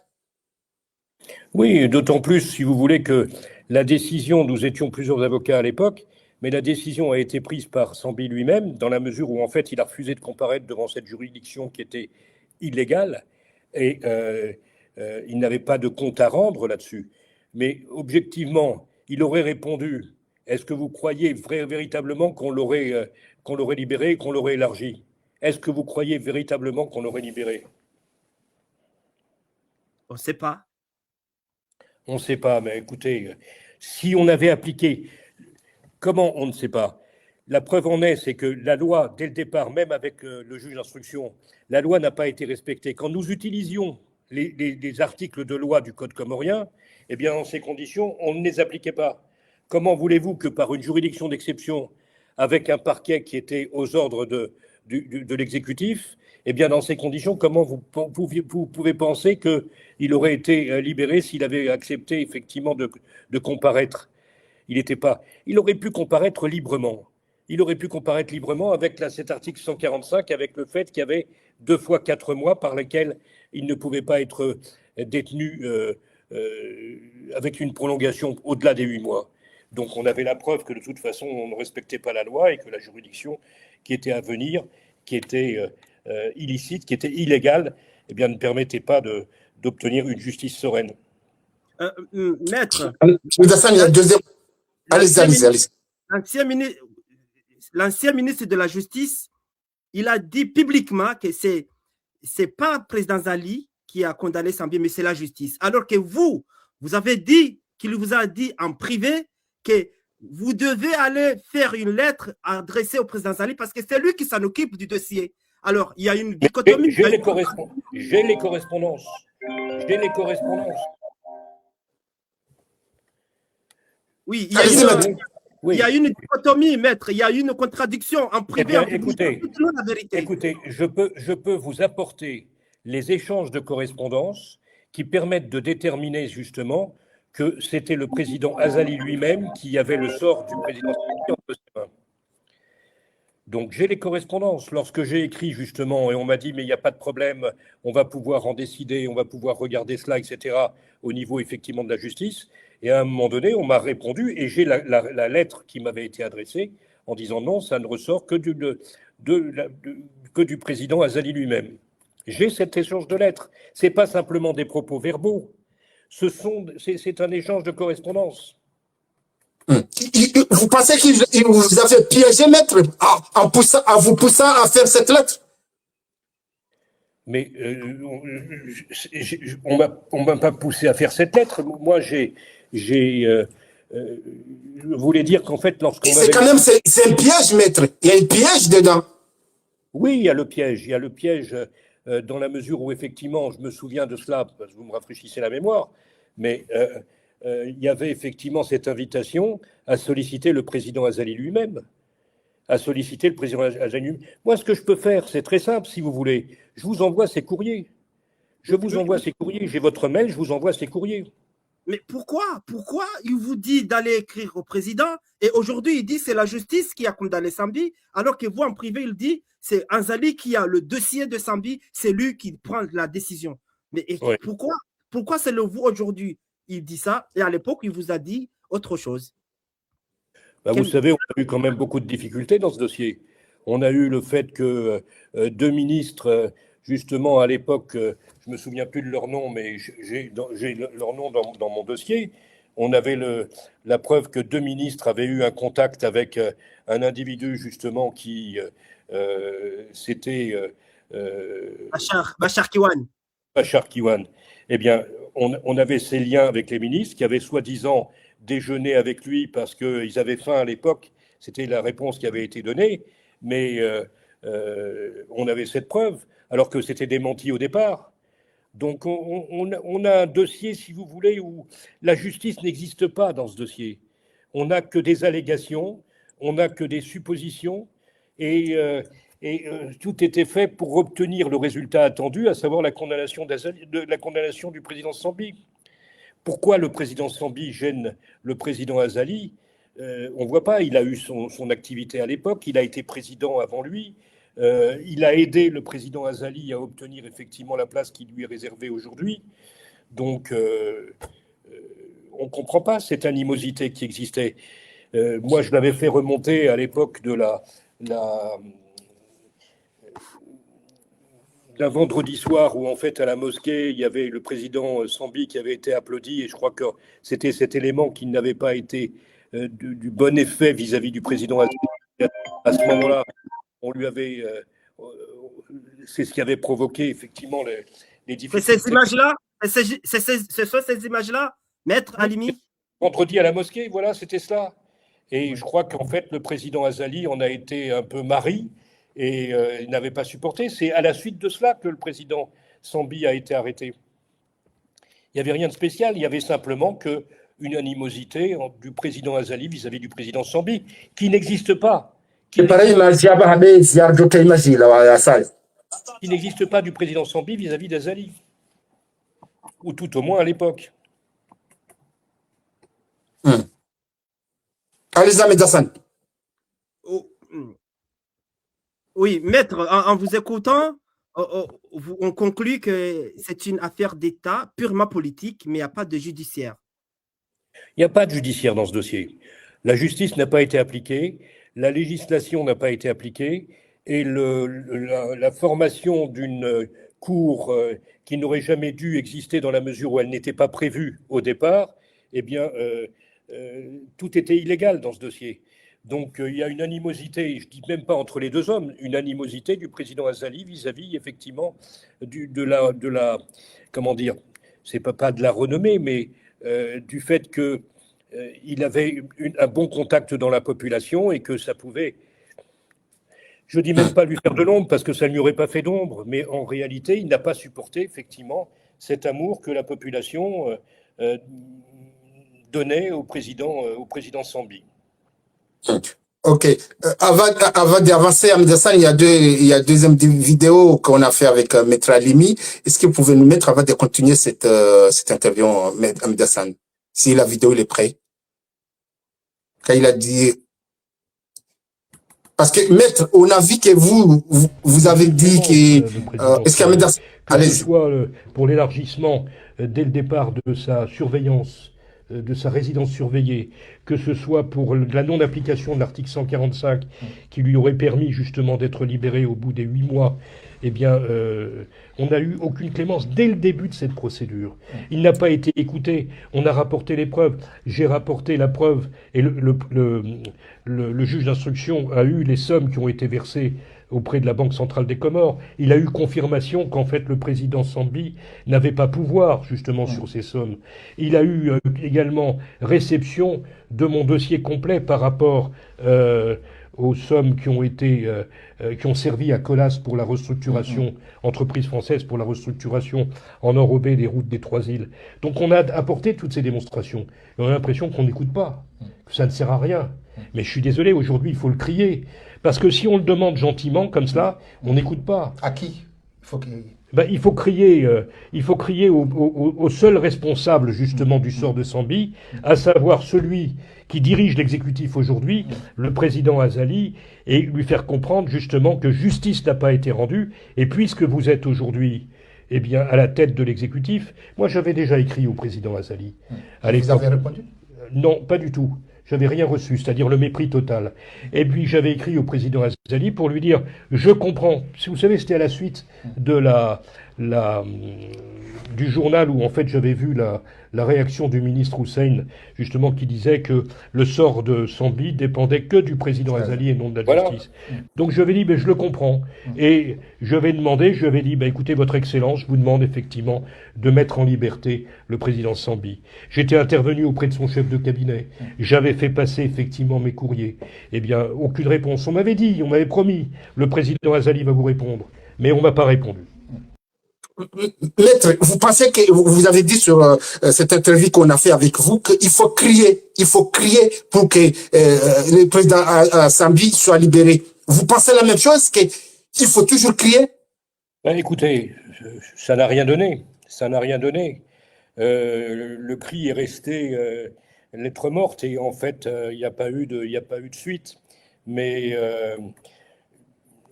Oui, d'autant plus, si vous voulez, que la décision, nous étions plusieurs avocats à l'époque, mais la décision a été prise par Sambi lui-même, dans la mesure où, en fait, il a refusé de comparaître devant cette juridiction qui était illégale, et il n'avait pas de compte à rendre là-dessus. Mais objectivement, il aurait répondu, est-ce que vous croyez véritablement qu'on l'aurait libéré, qu'on l'aurait élargi? Est-ce que vous croyez véritablement qu'on l'aurait libéré? On ne sait pas. On ne sait pas, mais écoutez, si on avait appliqué... Comment on ne sait pas? La preuve en est, c'est que la loi, dès le départ, même avec le juge d'instruction, la loi n'a pas été respectée. Quand nous utilisions les articles de loi du Code comorien, eh bien, dans ces conditions, on ne les appliquait pas. Comment voulez-vous que par une juridiction d'exception, avec un parquet qui était aux ordres de l'exécutif, eh bien, dans ces conditions, comment vous pouvez penser qu'il aurait été libéré s'il avait accepté effectivement de comparaître? Il aurait pu comparaître librement. Il aurait pu comparaître librement avec cet article 145, avec le fait qu'il y avait 2 fois 4 mois par lesquels il ne pouvait pas être détenu avec une prolongation au-delà des 8 mois. Donc on avait la preuve que de toute façon on ne respectait pas la loi et que la juridiction qui était à venir, qui était illicite, qui était illégale, eh bien, ne permettait pas d'obtenir une justice sereine. Maître, Hassan, il y a deuxième. Allez-y. L'ancien ministre de la Justice, il a dit publiquement que c'est pas le président Zali qui a condamné Sambi, mais c'est la justice. Alors que vous avez dit, qu'il vous a dit en privé que vous devez aller faire une lettre adressée au président Zali parce que c'est lui qui s'en occupe du dossier. Alors, il y a une dichotomie. J'ai les correspondances. Oui, il y a une dichotomie, maître. Il y a une contradiction en privé. Écoutez, je peux vous apporter les échanges de correspondance qui permettent de déterminer justement que c'était le président Azali lui-même qui avait le sort du président entre ses mains. Donc j'ai les correspondances. Lorsque j'ai écrit justement, et on m'a dit mais il n'y a pas de problème, on va pouvoir en décider, on va pouvoir regarder cela, etc., au niveau effectivement de la justice. Et à un moment donné, on m'a répondu, et j'ai la lettre qui m'avait été adressée en disant non, ça ne ressort que du président Azali lui-même. J'ai cet échange de lettres. Ce n'est pas simplement des propos verbaux. C'est un échange de correspondance. Vous pensez qu'il vous avait piégé, maître, en vous poussant à faire cette lettre? Mais on ne m'a pas poussé à faire cette lettre. Moi, je voulais dire qu'en fait, lorsqu'on c'est quand même, c'est un piège, maître. Il y a un piège dedans. Oui, il y a le piège. Il y a le piège dans la mesure où, effectivement, je me souviens de cela, parce que vous me rafraîchissez la mémoire, mais il y avait effectivement cette invitation à solliciter le président Azali lui-même. Moi, ce que je peux faire, c'est très simple, si vous voulez. Je vous envoie ces courriers. J'ai votre mail, je vous envoie ces courriers. Mais pourquoi il vous dit d'aller écrire au président et aujourd'hui il dit c'est la justice qui a condamné Sambi alors que vous en privé il dit c'est Azali qui a le dossier de Sambi, c'est lui qui prend la décision. Mais ouais. Pourquoi c'est le vous aujourd'hui il dit ça et à l'époque il vous a dit autre chose? Vous savez, on a eu quand même beaucoup de difficultés dans ce dossier. On a eu le fait que 2 ministres, justement à l'époque, je ne me souviens plus de leur nom, mais j'ai leur nom dans mon dossier. On avait la preuve que 2 ministres avaient eu un contact avec un individu, justement, qui c'était... Bachar Kiwan. Bachar Kiwan. Eh bien, on avait ces liens avec les ministres qui avaient soi-disant déjeuné avec lui parce qu'ils avaient faim à l'époque. C'était la réponse qui avait été donnée. Mais on avait cette preuve, alors que c'était démenti au départ. Donc on a un dossier, si vous voulez, où la justice n'existe pas dans ce dossier. On n'a que des allégations, on n'a que des suppositions, et tout était fait pour obtenir le résultat attendu, à savoir la condamnation du président Sambi. Pourquoi le président Sambi gêne le président Azali? On ne voit pas, il a eu son activité à l'époque, il a été président avant lui, il a aidé le président Azali à obtenir effectivement la place qui lui est réservée aujourd'hui. Donc, on ne comprend pas cette animosité qui existait. Moi, je l'avais fait remonter à l'époque d'un vendredi soir où, en fait, à la mosquée, il y avait le président Sambi qui avait été applaudi, et je crois que c'était cet élément qui n'avait pas été du bon effet vis-à-vis du président Azali. À ce moment-là, on lui avait... c'est ce qui avait provoqué, effectivement, les difficultés. Ce sont ces images-là, Maître Halimi? Vendredi à la mosquée, voilà, c'était cela. Et je crois qu'en fait, le président Azali en a été un peu marri, et il n'avait pas supporté. C'est à la suite de cela que le président Sambi a été arrêté. Il n'y avait rien de spécial, il y avait simplement une animosité du président Azali vis-à-vis du président Sambi, qui n'existe pas. Qui n'existe pas du président Sambi vis-à-vis d'Azali. Ou tout au moins à l'époque. Allez, Ahmed Hassan. Oui, maître, en vous écoutant, on conclut que c'est une affaire d'État purement politique, mais il n'y a pas de judiciaire. Il n'y a pas de judiciaire dans ce dossier. La justice n'a pas été appliquée, la législation n'a pas été appliquée, et la formation d'une cour qui n'aurait jamais dû exister dans la mesure où elle n'était pas prévue au départ, eh bien, tout était illégal dans ce dossier. Donc il y a une animosité, je ne dis même pas entre les deux hommes, une animosité du président Azali vis-à-vis effectivement de la comment dire, c'est pas de la renommée, mais du fait qu'il avait un bon contact dans la population et que ça pouvait, je ne dis même pas lui faire de l'ombre parce que ça ne lui aurait pas fait d'ombre, mais en réalité il n'a pas supporté effectivement cet amour que la population donnait au président Sambi. Ok. Avant d'avancer, Ahmed Hassan, il y a deuxième vidéo qu'on a fait avec Maître Alimi. Est-ce que vous pouvez nous mettre avant de continuer cette interview, Ahmed Hassan, si la vidéo est prête? Quand il a dit... Parce que, Maître, on a vu que vous avez dit que... est-ce qu'Ahmed Hassan... Que ce soit pour l'élargissement dès le départ de sa surveillance, de sa résidence surveillée, que ce soit pour la non-application de l'article 145 qui lui aurait permis justement d'être libéré au bout des 8 mois, eh bien, on n'a eu aucune clémence dès le début de cette procédure. Il n'a pas été écouté, on a rapporté les preuves, j'ai rapporté la preuve, et le juge d'instruction a eu les sommes qui ont été versées auprès de la Banque centrale des Comores. Il a eu confirmation qu'en fait le président Sambi n'avait pas pouvoir justement sur ces sommes. Il a eu également réception de mon dossier complet par rapport aux sommes qui ont servi à Colas pour la restructuration, entreprise française pour la restructuration en enrobé des routes des Trois Îles. Donc on a apporté toutes ces démonstrations. Et on a l'impression qu'on n'écoute pas, que ça ne sert à rien. Mais je suis désolé, aujourd'hui il faut le crier. Parce que si on le demande gentiment, comme cela, on n'écoute pas. À qui il faut crier au seul responsable, justement, du sort de Sambi, à savoir celui qui dirige l'exécutif aujourd'hui, le président Azali, et lui faire comprendre, justement, que justice n'a pas été rendue, et puisque vous êtes aujourd'hui eh bien, à la tête de l'exécutif, moi j'avais déjà écrit au président Azali. Vous avez répondu? Non, pas du tout. J'avais rien reçu, c'est-à-dire le mépris total. Et puis j'avais écrit au président Azali pour lui dire, je comprends. Si vous savez, c'était à la suite de du journal où en fait j'avais vu la réaction du ministre Hussein, justement, qui disait que le sort de Sambi dépendait que du président Azali et non de la justice. Donc je lui avais dit, je le comprends. Et je lui avais dit, écoutez, votre Excellence, je vous demande effectivement de mettre en liberté le président Sambi. J'étais intervenu auprès de son chef de cabinet. J'avais fait passer effectivement mes courriers. Eh bien, aucune réponse. On m'avait promis, le président Azali va vous répondre. Mais on ne m'a pas répondu. Maître, vous pensez que vous avez dit sur cette interview qu'on a fait avec vous qu'il faut crier pour que le président Sambi soit libéré. Vous pensez la même chose, qu'il faut toujours crier? Écoutez, ça n'a rien donné. Ça n'a rien donné. Le cri est resté lettre morte et en fait, il n'y a pas eu de suite. Mais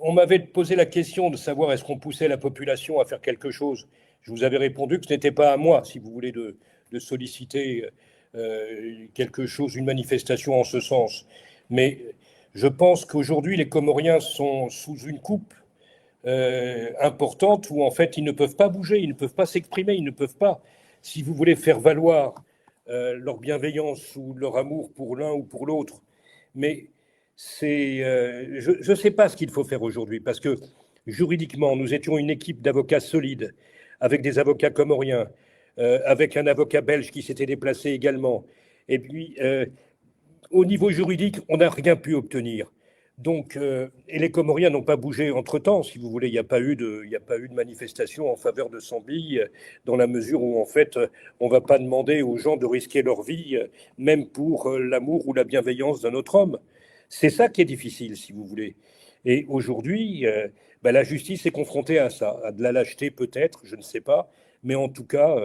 on m'avait posé la question de savoir est-ce qu'on poussait la population à faire quelque chose. Je vous avais répondu que ce n'était pas à moi, si vous voulez, de solliciter quelque chose, une manifestation en ce sens. Mais je pense qu'aujourd'hui, les Comoriens sont sous une coupe importante où, en fait, ils ne peuvent pas bouger, ils ne peuvent pas s'exprimer, ils ne peuvent pas, si vous voulez, faire valoir leur bienveillance ou leur amour pour l'un ou pour l'autre. Mais je ne sais pas ce qu'il faut faire aujourd'hui, parce que juridiquement, nous étions une équipe d'avocats solides, avec des avocats comoriens, avec un avocat belge qui s'était déplacé également. Et puis, au niveau juridique, on n'a rien pu obtenir. Donc, et les Comoriens n'ont pas bougé entre-temps, si vous voulez. Il n'y a pas eu de manifestation en faveur de Sambi, dans la mesure où, en fait, on ne va pas demander aux gens de risquer leur vie, même pour l'amour ou la bienveillance d'un autre homme. C'est ça qui est difficile, si vous voulez. Et aujourd'hui, la justice est confrontée à ça, à de la lâcheté peut-être, je ne sais pas, mais en tout cas,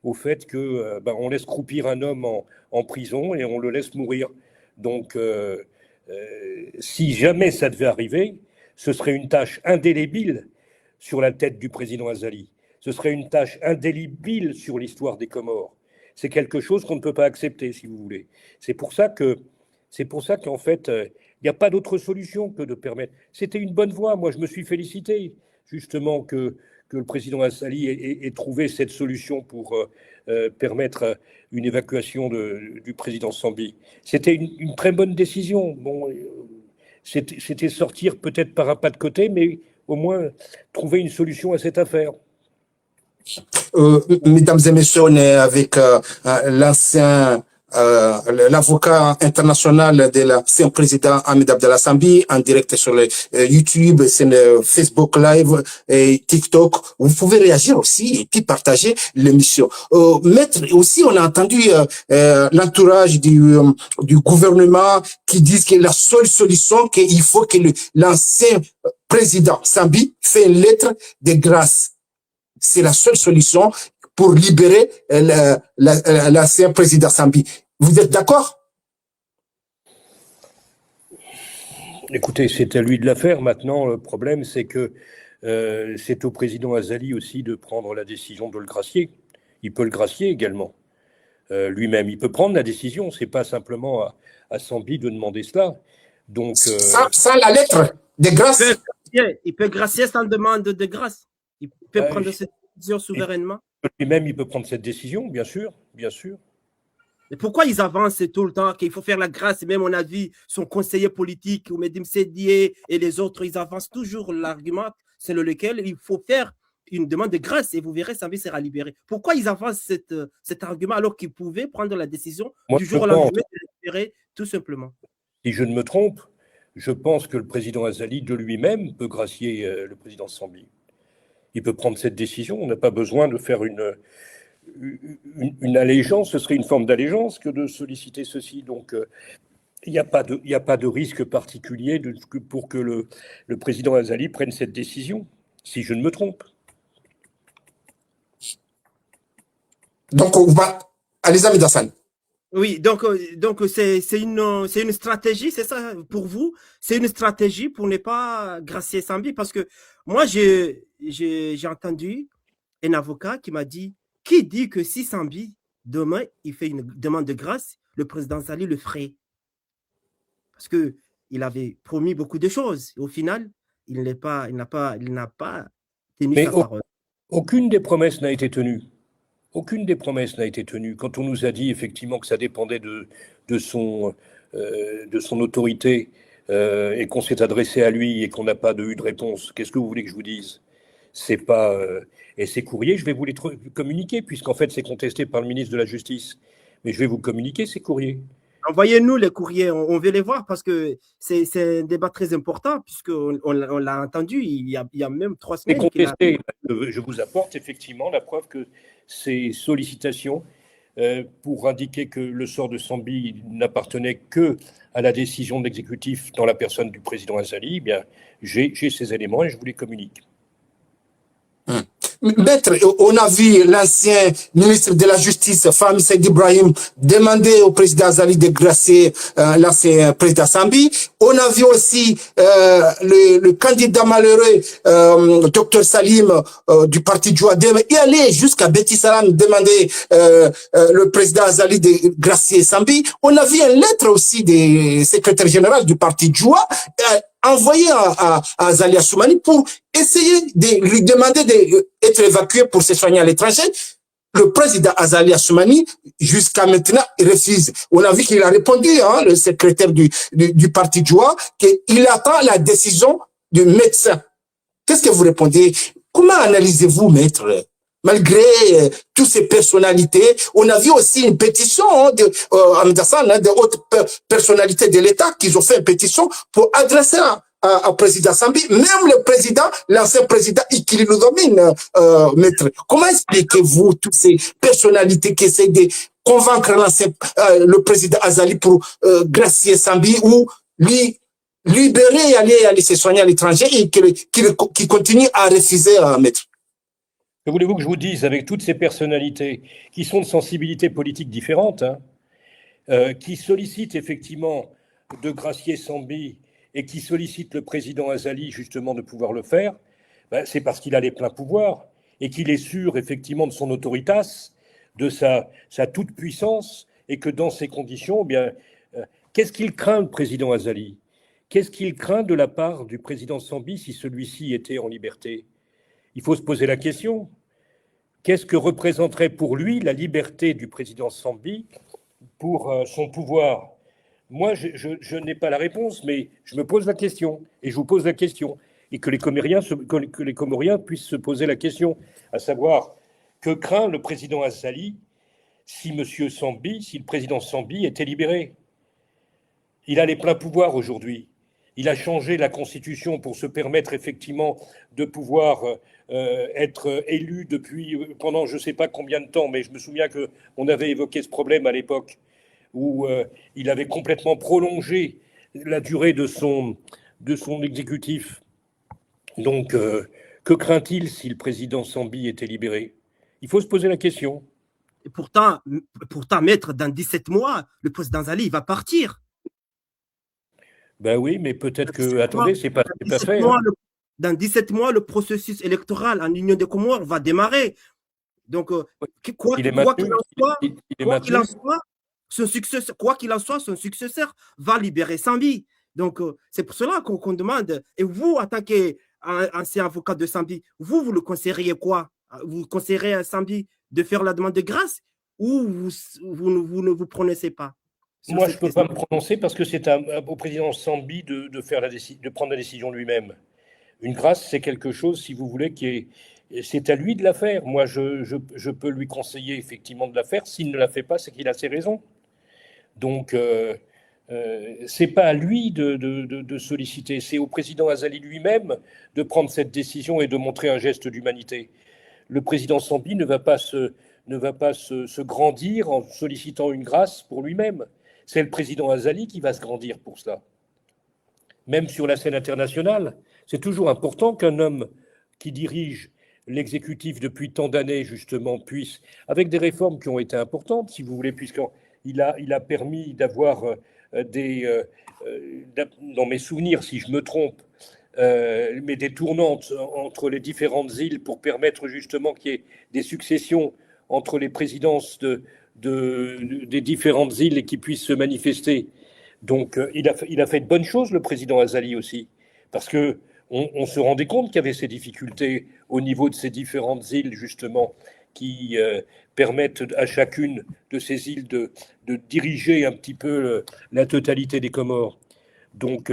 au fait que on laisse croupir un homme en prison et on le laisse mourir. Donc, si jamais ça devait arriver, ce serait une tâche indélébile sur la tête du président Azali. Ce serait une tâche indélébile sur l'histoire des Comores. C'est quelque chose qu'on ne peut pas accepter, si vous voulez. C'est pour ça qu'en fait, il n'y a pas d'autre solution que de permettre. C'était une bonne voie. Moi, je me suis félicité, justement, que le président Azali ait trouvé cette solution pour permettre une évacuation du président Sambi. C'était une très bonne décision. Bon, c'était sortir peut-être par un pas de côté, mais au moins trouver une solution à cette affaire. Mesdames et messieurs, on est avec l'avocat international de l'ancien président Ahmed Abdallah Sambi en direct sur le YouTube, c'est le Facebook Live et TikTok. Vous pouvez réagir aussi et puis partager l'émission. Maître, aussi on a entendu l'entourage du gouvernement qui disent que la seule solution, qu'il faut que l'ancien président Sambi fait une lettre de grâce. C'est la seule solution pour libérer l'ancien président Sambi. Vous êtes d'accord? Écoutez, c'est à lui de la faire. Maintenant, le problème, c'est que c'est au président Azali aussi de prendre la décision de le gracier. Il peut le gracier également, lui-même. Il peut prendre la décision. C'est pas simplement à Sambi de demander cela. Donc, sans la lettre de grâce. Il peut gracier sans demande de grâce. Il peut prendre cette décision souverainement. Lui-même, il peut prendre cette décision, bien sûr, bien sûr. Mais pourquoi ils avancent tout le temps qu'il faut faire la grâce? Même on a vu son conseiller politique, Oumedim Sédié et les autres, ils avancent toujours l'argument selon lequel il faut faire une demande de grâce et vous verrez, Sambi sera libéré. Pourquoi ils avancent cet argument alors qu'ils pouvaient prendre la décision du jour au lendemain de le libérer tout simplement? Si je ne me trompe, je pense que le président Azali de lui-même peut gracier le président Sambi. Il peut prendre cette décision. On n'a pas besoin de faire une allégeance, ce serait une forme d'allégeance que de solliciter ceci. Donc, il n'y a pas de risque particulier pour que le président Azali prenne cette décision, si je ne me trompe. Donc, allez, Ahmed Hassan. Oui, donc c'est une stratégie, c'est ça pour vous? C'est une stratégie pour ne pas gracier Sambi? Parce que moi, j'ai entendu un avocat qui m'a dit, qui dit que si Sambi, demain, il fait une demande de grâce, le président Azali le ferait? Parce qu'il avait promis beaucoup de choses. Et au final, il n'a pas tenu sa parole. Aucune des promesses n'a été tenue. Aucune des promesses n'a été tenue. Quand on nous a dit effectivement que ça dépendait de son autorité et qu'on s'est adressé à lui et qu'on n'a pas eu de réponse, qu'est-ce que vous voulez que je vous dise? C'est pas et ces courriers, je vais vous les communiquer puisqu'en fait c'est contesté par le ministre de la Justice. Mais je vais vous communiquer ces courriers. Envoyez-nous les courriers, on veut les voir parce que c'est un débat très important puisqu'on l'a entendu il y a même 3 semaines. C'est contesté. Je vous apporte effectivement la preuve que ces sollicitations pour indiquer que le sort de Sambi n'appartenait que à la décision de l'exécutif dans la personne du président Azali, eh bien, j'ai ces éléments et je vous les communique. Maître, on a vu l'ancien ministre de la Justice, Fahmi Said Ibrahim, demander au président Azali de gracier l'ancien président Sambi. On a vu aussi le candidat malheureux, Dr Salim, du parti Djouadem, y aller jusqu'à Beti Salam demander le président Azali de gracier Sambi. On a vu une lettre aussi du secrétaire général du parti Djoua, envoyé à Azali Assoumani pour essayer de lui demander d'être évacué pour se soigner à l'étranger. Le président Azali Assoumani, jusqu'à maintenant, il refuse. On a vu qu'il a répondu, le secrétaire du parti Djoua, qu'il attend la décision du médecin. Qu'est-ce que vous répondez? Comment analysez-vous, maître, malgré toutes ces personnalités. On a vu aussi une pétition d'autres personnalités de l'État qui ont fait une pétition pour adresser à président Sambi, même le président, l'ancien président, qui nous domine, maître. Comment expliquez-vous toutes ces personnalités qui essaient de convaincre le président Azali pour gracier Sambi ou lui libérer et aller se soigner à l'étranger et qui continue à refuser, maître? Que voulez-vous que je vous dise avec toutes ces personnalités qui sont de sensibilités politiques différentes, qui sollicitent effectivement de gracier Sambi et qui sollicitent le président Azali justement de pouvoir le faire, c'est parce qu'il a les pleins pouvoirs et qu'il est sûr effectivement de son autoritas, de sa toute-puissance, et que dans ces conditions, qu'est-ce qu'il craint le président Azali? Qu'est-ce qu'il craint de la part du président Sambi si celui-ci était en liberté? Il faut se poser la question. Qu'est-ce que représenterait pour lui la liberté du président Sambi pour son pouvoir? Moi, je n'ai pas la réponse, mais je me pose la question, et je vous pose la question, et que les Comoriens puissent se poser la question, à savoir, que craint le président Azali si le président Sambi était libéré? Il a les pleins pouvoirs aujourd'hui. Il a changé la Constitution pour se permettre effectivement de pouvoir être élu pendant je ne sais pas combien de temps, mais je me souviens qu'on avait évoqué ce problème à l'époque, où il avait complètement prolongé la durée de son exécutif. Donc, que craint-il si le président Sambi était libéré? Il faut se poser la question. Et pourtant, maître, dans 17 mois, le président Azali va partir. Ben oui, mais peut-être que, attendez, c'est pas fait. Dans 17 mois, le processus électoral en Union des Comores va démarrer. Donc, quoi qu'il en soit, son successeur va libérer Sambi. Donc, c'est pour cela qu'on demande. Et vous, en tant qu'ancien avocat de Sambi, vous le conseilleriez quoi? Vous conseillerez à Sambi de faire la demande de grâce ou vous ne vous prononcez pas? Moi, je ne peux pas me prononcer parce que c'est au président Sambi de prendre la décision lui-même. Une grâce, c'est quelque chose, si vous voulez, c'est à lui de la faire. Moi, je peux lui conseiller effectivement de la faire. S'il ne la fait pas, c'est qu'il a ses raisons. Donc, c'est pas à lui de solliciter. C'est au président Azali lui-même de prendre cette décision et de montrer un geste d'humanité. Le président Sambi ne va pas se grandir en sollicitant une grâce pour lui-même. C'est le président Azali qui va se grandir pour cela. Même sur la scène internationale, c'est toujours important qu'un homme qui dirige l'exécutif depuis tant d'années, justement, puisse, avec des réformes qui ont été importantes, si vous voulez, puisqu'il a permis d'avoir dans mes souvenirs, si je me trompe, mais des tournantes entre les différentes îles pour permettre justement qu'il y ait des successions entre les présidences des différentes îles et qui puissent se manifester. Donc, il a fait de bonnes choses, le président Azali aussi, parce qu'on se rendait compte qu'il y avait ces difficultés au niveau de ces différentes îles, justement, qui permettent à chacune de ces îles de diriger un petit peu la totalité des Comores. Donc,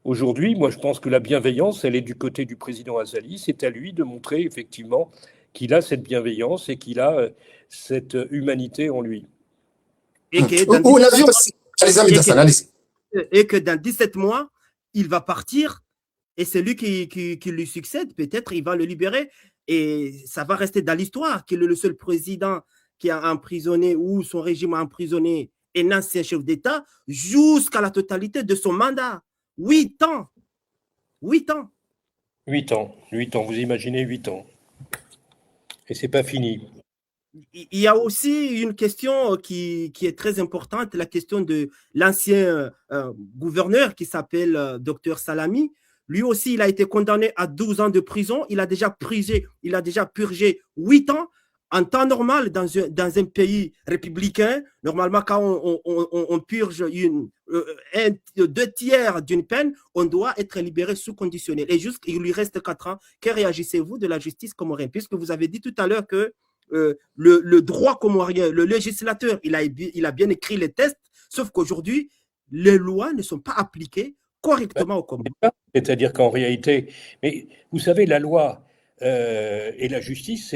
aujourd'hui, moi, je pense que la bienveillance, elle est du côté du président Azali. C'est à lui de montrer, effectivement, qu'il a cette bienveillance et qu'il a cette humanité en lui. Et que dans 17 mois, il va partir et celui qui lui succède, peut-être, il va le libérer et ça va rester dans l'histoire qu'il est le seul président qui a emprisonné ou son régime a emprisonné un ancien chef d'État jusqu'à la totalité de son mandat. 8 ans. 8 ans. 8 ans. 8 ans. Vous imaginez 8 ans. Et c'est pas fini. Il y a aussi une question qui est très importante, la question de l'ancien gouverneur qui s'appelle Dr Salami. Lui aussi, il a été condamné à 12 ans de prison. Il a déjà purgé 8 ans. En temps normal, dans un pays républicain, normalement, quand on purge 2 tiers d'une peine, on doit être libéré sous conditionnel. Et juste, il lui reste 4 ans. Que réagissez-vous de la justice comorienne? Puisque vous avez dit tout à l'heure que le droit comorien, le législateur, il a bien écrit les tests, sauf qu'aujourd'hui, les lois ne sont pas appliquées correctement au Comores. C'est-à-dire qu'en réalité, mais vous savez, la loi, Et la justice,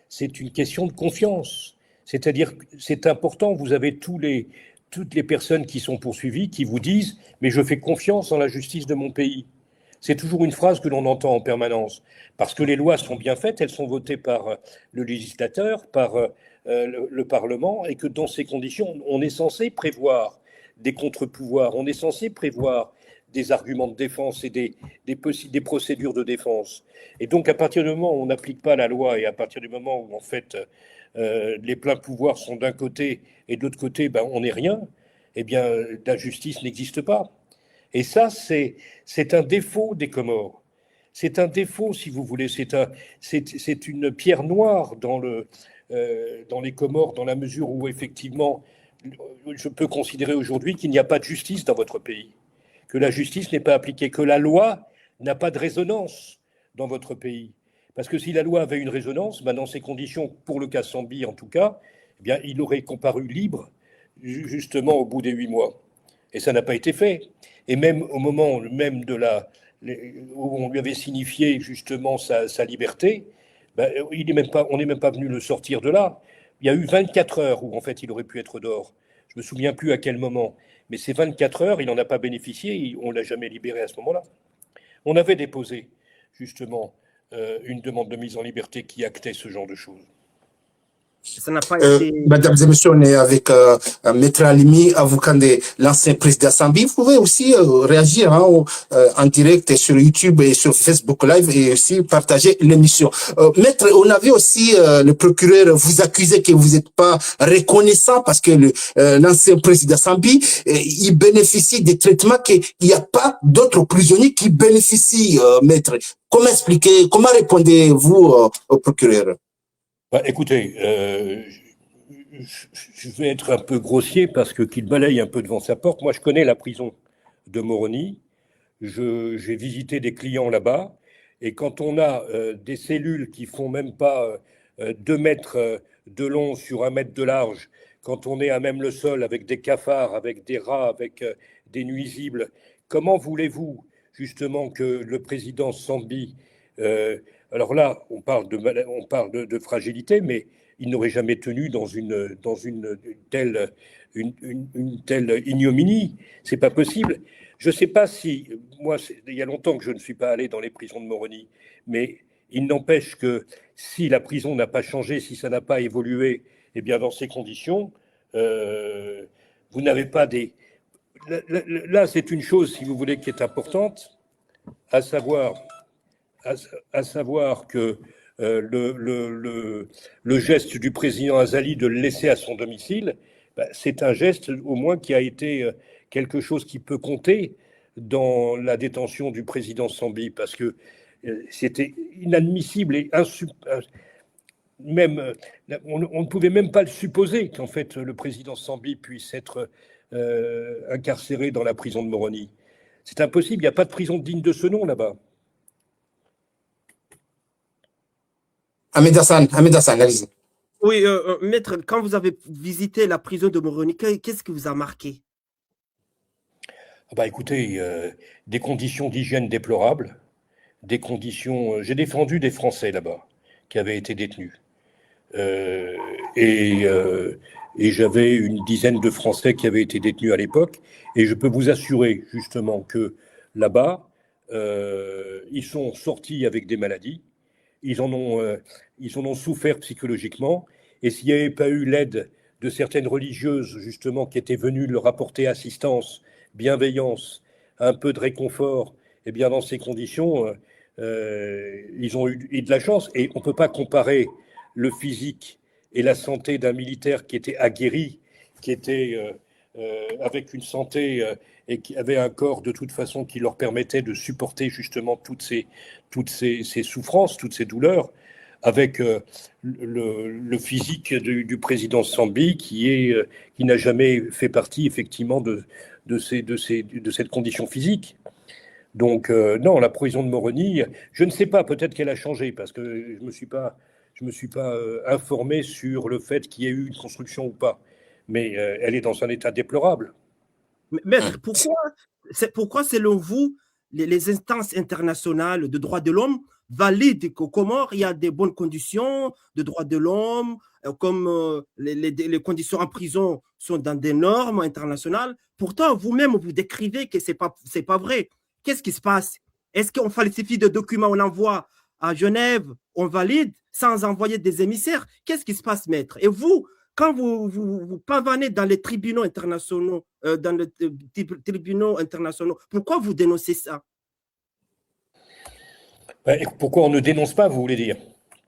c'est une question de confiance. C'est-à-dire que c'est important, vous avez toutes les personnes qui sont poursuivies qui vous disent « mais je fais confiance en la justice de mon pays ». C'est toujours une phrase que l'on entend en permanence, parce que les lois sont bien faites, elles sont votées par le législateur, par le Parlement, et que dans ces conditions, on est censé prévoir des contre-pouvoirs, on est censé prévoir des arguments de défense et des procédures de défense. Et donc, à partir du moment où on n'applique pas la loi et à partir du moment où, en fait, les pleins pouvoirs sont d'un côté et de l'autre côté, ben, on n'est rien, eh bien, la justice n'existe pas. Et ça, c'est un défaut des Comores. C'est un défaut, si vous voulez, c'est une pierre noire dans les Comores, dans la mesure où, effectivement, je peux considérer aujourd'hui qu'il n'y a pas de justice dans votre pays, que la justice n'est pas appliquée, que la loi n'a pas de résonance dans votre pays. Parce que si la loi avait une résonance, ben dans ces conditions, pour le cas Sambi en tout cas, eh bien, il aurait comparu libre, justement, au bout des 8 mois. Et ça n'a pas été fait. Et même au moment même où on lui avait signifié justement sa liberté, ben, on n'est même pas venu le sortir de là. Il y a eu 24 heures où en fait il aurait pu être dehors. Je me souviens plus à quel moment. Mais ces 24 heures, il n'en a pas bénéficié, on ne l'a jamais libéré à ce moment-là. On avait déposé justement une demande de mise en liberté qui actait ce genre de choses. Ça n'a pas été... Mesdames et messieurs, on est avec Maître Alimi, avocat de l'ancien président Sambi. Vous pouvez aussi réagir en direct sur YouTube et sur Facebook Live et aussi partager l'émission. Maître, on avait aussi le procureur vous accusait que vous n'êtes pas reconnaissant parce que l'ancien président Sambi, il bénéficie des traitements qu'il n'y a pas d'autres prisonniers qui bénéficient, Maître. Comment expliquer, comment répondez-vous au procureur? Bah, écoutez, je vais être un peu grossier parce qu'il balaye un peu devant sa porte. Moi, je connais la prison de Moroni. J'ai visité des clients là-bas. Et quand on a des cellules qui font même pas 2 mètres de long sur 1 mètre de large, quand on est à même le sol avec des cafards, avec des rats, avec des nuisibles, comment voulez-vous justement que le président Sambi... alors là, on parle de fragilité, mais il n'aurait jamais tenu dans une telle ignominie. C'est pas possible. Je ne sais pas si, moi, il y a longtemps que je ne suis pas allé dans les prisons de Moroni, mais il n'empêche que si la prison n'a pas changé, si ça n'a pas évolué, eh bien, dans ces conditions, vous n'avez pas des... Là, c'est une chose, si vous voulez, qui est importante, à savoir que le geste du président Azali de le laisser à son domicile, c'est un geste au moins qui a été quelque chose qui peut compter dans la détention du président Sambi, parce que c'était inadmissible et même on ne pouvait même pas le supposer qu'en fait le président Sambi puisse être incarcéré dans la prison de Moroni. C'est impossible, il n'y a pas de prison digne de ce nom là-bas. Ahmed Hassan, allez-y. Oui, Maître, quand vous avez visité la prison de Moroni, qu'est-ce qui vous a marqué? Écoutez, des conditions d'hygiène déplorables, des conditions... j'ai défendu des Français là-bas qui avaient été détenus. Et j'avais une dizaine de Français qui avaient été détenus à l'époque. Et je peux vous assurer justement que là-bas, ils sont sortis avec des maladies. Ils en ont souffert psychologiquement. Et s'il n'y avait pas eu l'aide de certaines religieuses, justement, qui étaient venues leur apporter assistance, bienveillance, un peu de réconfort, eh bien, dans ces conditions, ils ont eu de la chance. Et on ne peut pas comparer le physique et la santé d'un militaire qui était aguerri, qui était avec une santé et qui avait un corps de toute façon qui leur permettait de supporter justement toutes ces souffrances, toutes ces douleurs, avec le physique du président Sambi qui n'a jamais fait partie effectivement de cette condition physique. Donc non, la prison de Moroni, je ne sais pas, peut-être qu'elle a changé parce que je me suis pas informé sur le fait qu'il y ait eu une construction ou pas, mais elle est dans un état déplorable. Maître, pourquoi selon vous, les instances internationales de droits de l'homme valide qu'aux Comores, il y a des bonnes conditions de droits de l'homme, comme les conditions en prison sont dans des normes internationales. Pourtant, vous-même, vous décrivez que ce n'est pas vrai. Qu'est-ce qui se passe? Est-ce qu'on falsifie des documents, on l'envoie à Genève, on valide sans envoyer des émissaires? Qu'est-ce qui se passe, maître? Et vous, quand vous pavanez dans les tribunaux internationaux, pourquoi vous dénoncez ça? Pourquoi on ne dénonce pas, vous voulez dire?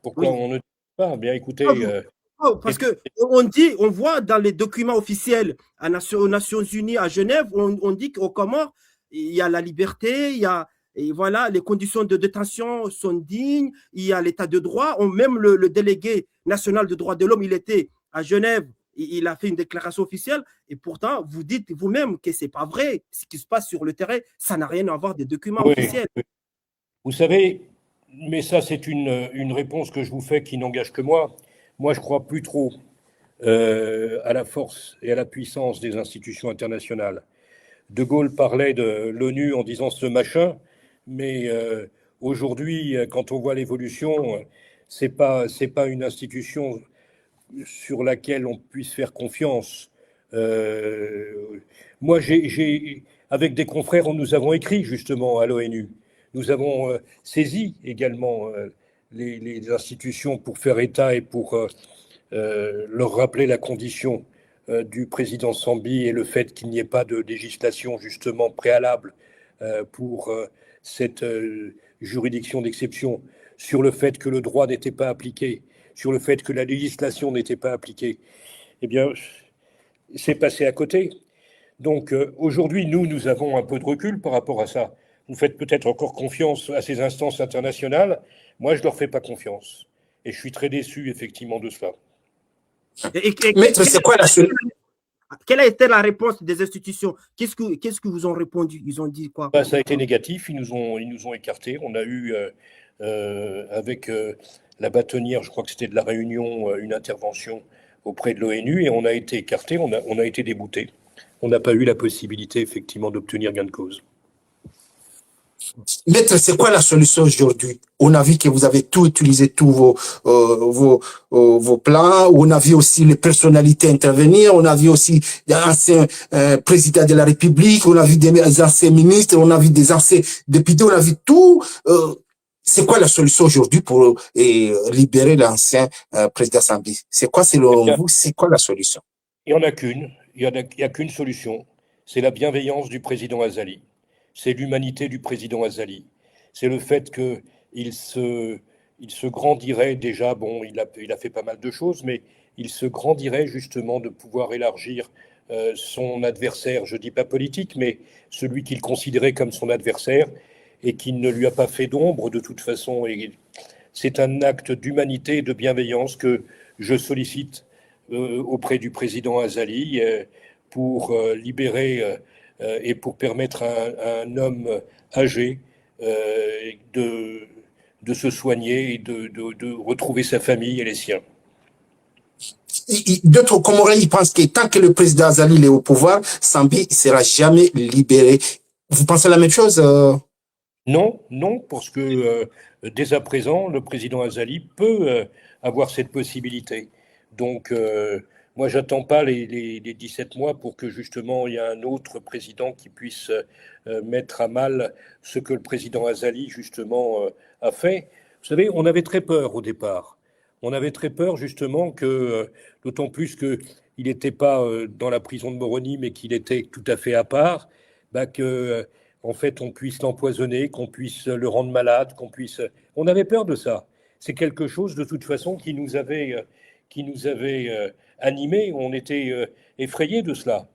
Pourquoi Oui. on ne dénonce pas? Bien, écoutez. Parce qu'on voit dans les documents officiels aux Nations Unies à Genève, on dit qu'au Comores, il y a la liberté, et voilà, les conditions de détention sont dignes, il y a l'état de droit. Même le délégué national de droits de l'homme, il était à Genève, il a fait une déclaration officielle, et pourtant, vous dites vous-même que ce n'est pas vrai. Ce qui se passe sur le terrain, ça n'a rien à voir des documents officiels. Vous savez, mais ça, c'est une réponse que je vous fais qui n'engage que moi. Moi, je crois plus trop à la force et à la puissance des institutions internationales. De Gaulle parlait de l'ONU en disant ce machin, mais aujourd'hui, quand on voit l'évolution, c'est pas une institution sur laquelle on puisse faire confiance. Moi, avec des confrères, nous avons écrit justement à l'ONU. Nous avons saisi également les institutions pour faire état et pour leur rappeler la condition du président Sambi et le fait qu'il n'y ait pas de législation justement préalable pour cette juridiction d'exception, sur le fait que le droit n'était pas appliqué, sur le fait que la législation n'était pas appliquée. Eh bien, c'est passé à côté. Donc aujourd'hui, nous avons un peu de recul par rapport à ça. Vous faites peut-être encore confiance à ces instances internationales. Moi, je ne leur fais pas confiance. Et je suis très déçu, effectivement, de cela. Maître, c'est quoi la solution? Quelle a été la réponse des institutions? Qu'est-ce que vous ont répondu? Ils ont dit quoi? Ça a été négatif. Ils nous ont écartés. On a eu, avec la bâtonnière, je crois que c'était de la Réunion, une intervention auprès de l'ONU, et on a été écartés, on a été déboutés. On n'a pas eu la possibilité, effectivement, d'obtenir gain de cause. Maître, c'est quoi la solution aujourd'hui? On a vu que vous avez tout utilisé, tous vos plans. On a vu aussi les personnalités intervenir. On a vu aussi des anciens présidents de la République. On a vu des anciens ministres. On a vu des anciens députés. On a vu tout. C'est quoi la solution aujourd'hui pour libérer l'ancien président Sambi? C'est quoi, selon vous, c'est quoi la solution? Il n'y en a qu'une. Il n'y a qu'une solution. C'est la bienveillance du président Azali. C'est l'humanité du président Azali. C'est le fait qu'il se grandirait déjà, bon, il a fait pas mal de choses, mais il se grandirait justement de pouvoir élargir son adversaire, je ne dis pas politique, mais celui qu'il considérait comme son adversaire et qui ne lui a pas fait d'ombre de toute façon. Et c'est un acte d'humanité et de bienveillance que je sollicite auprès du président Azali pour libérer et pour permettre à un homme âgé de se soigner et de retrouver sa famille et les siens. D'autres Comoriens, ils pensent que tant que le président Azali est au pouvoir, Sambi ne sera jamais libéré. Vous pensez la même chose? Non, parce que dès à présent, le président Azali peut avoir cette possibilité. Donc, moi, j'attends pas les 17 mois pour que justement il y ait un autre président qui puisse mettre à mal ce que le président Azali justement a fait. Vous savez, on avait très peur au départ. On avait très peur justement que, d'autant plus qu'il n'était pas dans la prison de Moroni, mais qu'il était tout à fait à part, que en fait on puisse l'empoisonner, qu'on puisse le rendre malade, On avait peur de ça. C'est quelque chose de toute façon qui nous avait animés, on était effrayés de cela.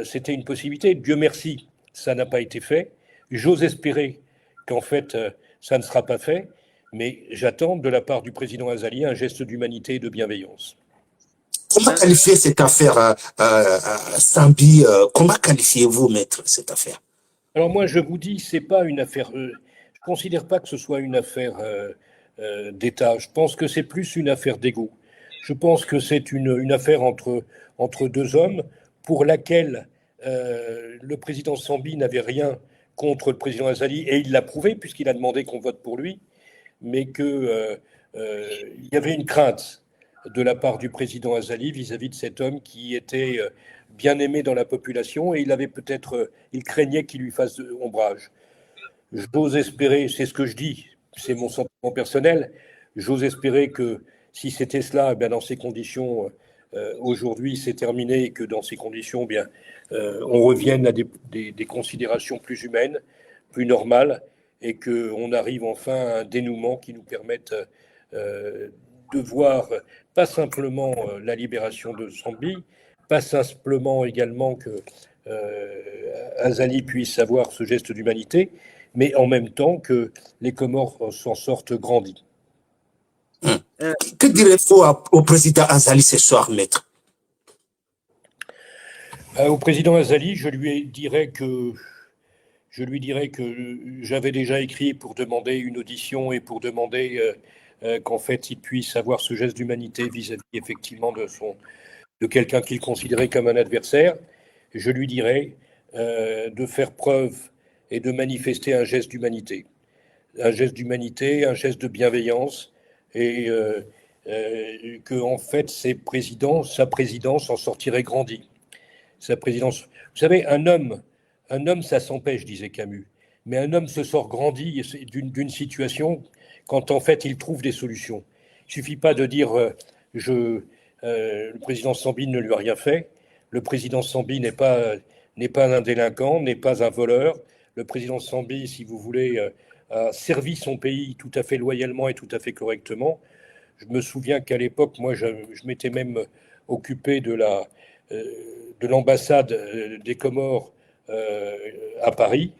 C'était une possibilité. Dieu merci, ça n'a pas été fait. J'ose espérer qu'en fait, ça ne sera pas fait, mais j'attends de la part du président Azali un geste d'humanité et de bienveillance. Comment qualifier cette affaire Sambi? Comment qualifiez-vous, maître, cette affaire? Alors moi, je vous dis, c'est pas une affaire... je ne considère pas que ce soit une affaire d'État. Je pense que c'est plus une affaire d'ego. Je pense que c'est une affaire entre deux hommes pour laquelle le président Sambi n'avait rien contre le président Azali, et il l'a prouvé puisqu'il a demandé qu'on vote pour lui. mais qu'il y avait une crainte de la part du président Azali vis-à-vis de cet homme qui était bien aimé dans la population, et il craignait qu'il lui fasse ombrage. J'ose espérer, c'est ce que je dis, c'est mon sentiment personnel, j'ose espérer que si c'était cela, eh bien dans ces conditions, aujourd'hui c'est terminé, et que dans ces conditions, eh bien, on revienne à des considérations plus humaines, plus normales, et qu'on arrive enfin à un dénouement qui nous permette de voir pas simplement la libération de Sambi, pas simplement également que Azali puisse avoir ce geste d'humanité, mais en même temps que les Comores s'en sortent grandis. Que dirais-vous au président Azali ce soir, maître? Au président Azali, je lui dirais que j'avais déjà écrit pour demander une audition et pour demander qu'en fait il puisse avoir ce geste d'humanité vis-à-vis effectivement de quelqu'un qu'il considérait comme un adversaire. Je lui dirais de faire preuve et de manifester un geste d'humanité, un geste de bienveillance, et que en fait sa présidence en sortirait grandie. Sa présidence, vous savez, un homme, ça s'empêche, disait Camus, mais un homme se sort grandi d'une situation quand en fait il trouve des solutions. Il suffit pas de dire le président Sambi ne lui a rien fait. Le président Sambi n'est pas un délinquant, n'est pas un voleur. Le président Sambi, si vous voulez, a servi son pays tout à fait loyalement et tout à fait correctement. Je me souviens qu'à l'époque, moi, je m'étais même occupé de l'ambassade des Comores à Paris,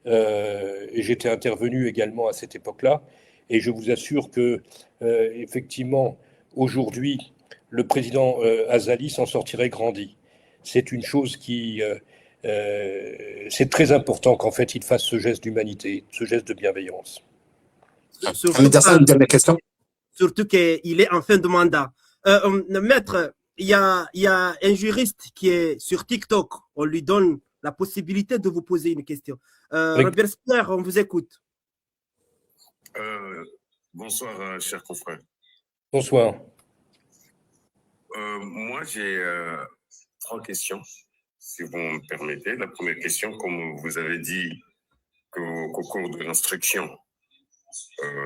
et j'étais intervenu également à cette époque-là. Et je vous assure que, effectivement, aujourd'hui, le président Azali s'en sortirait grandi. C'est une chose c'est très important qu'en fait il fasse ce geste d'humanité, ce geste de bienveillance. Surtout qu'il est en fin de mandat. Maître, il y a un juriste qui est sur TikTok. On lui donne la possibilité de vous poser une question. Robert Spiller, on vous écoute. Bonsoir, chers confrères. Bonsoir. Moi, j'ai 3 questions, si vous me permettez. La première question, comme vous avez dit qu'au cours de l'instruction,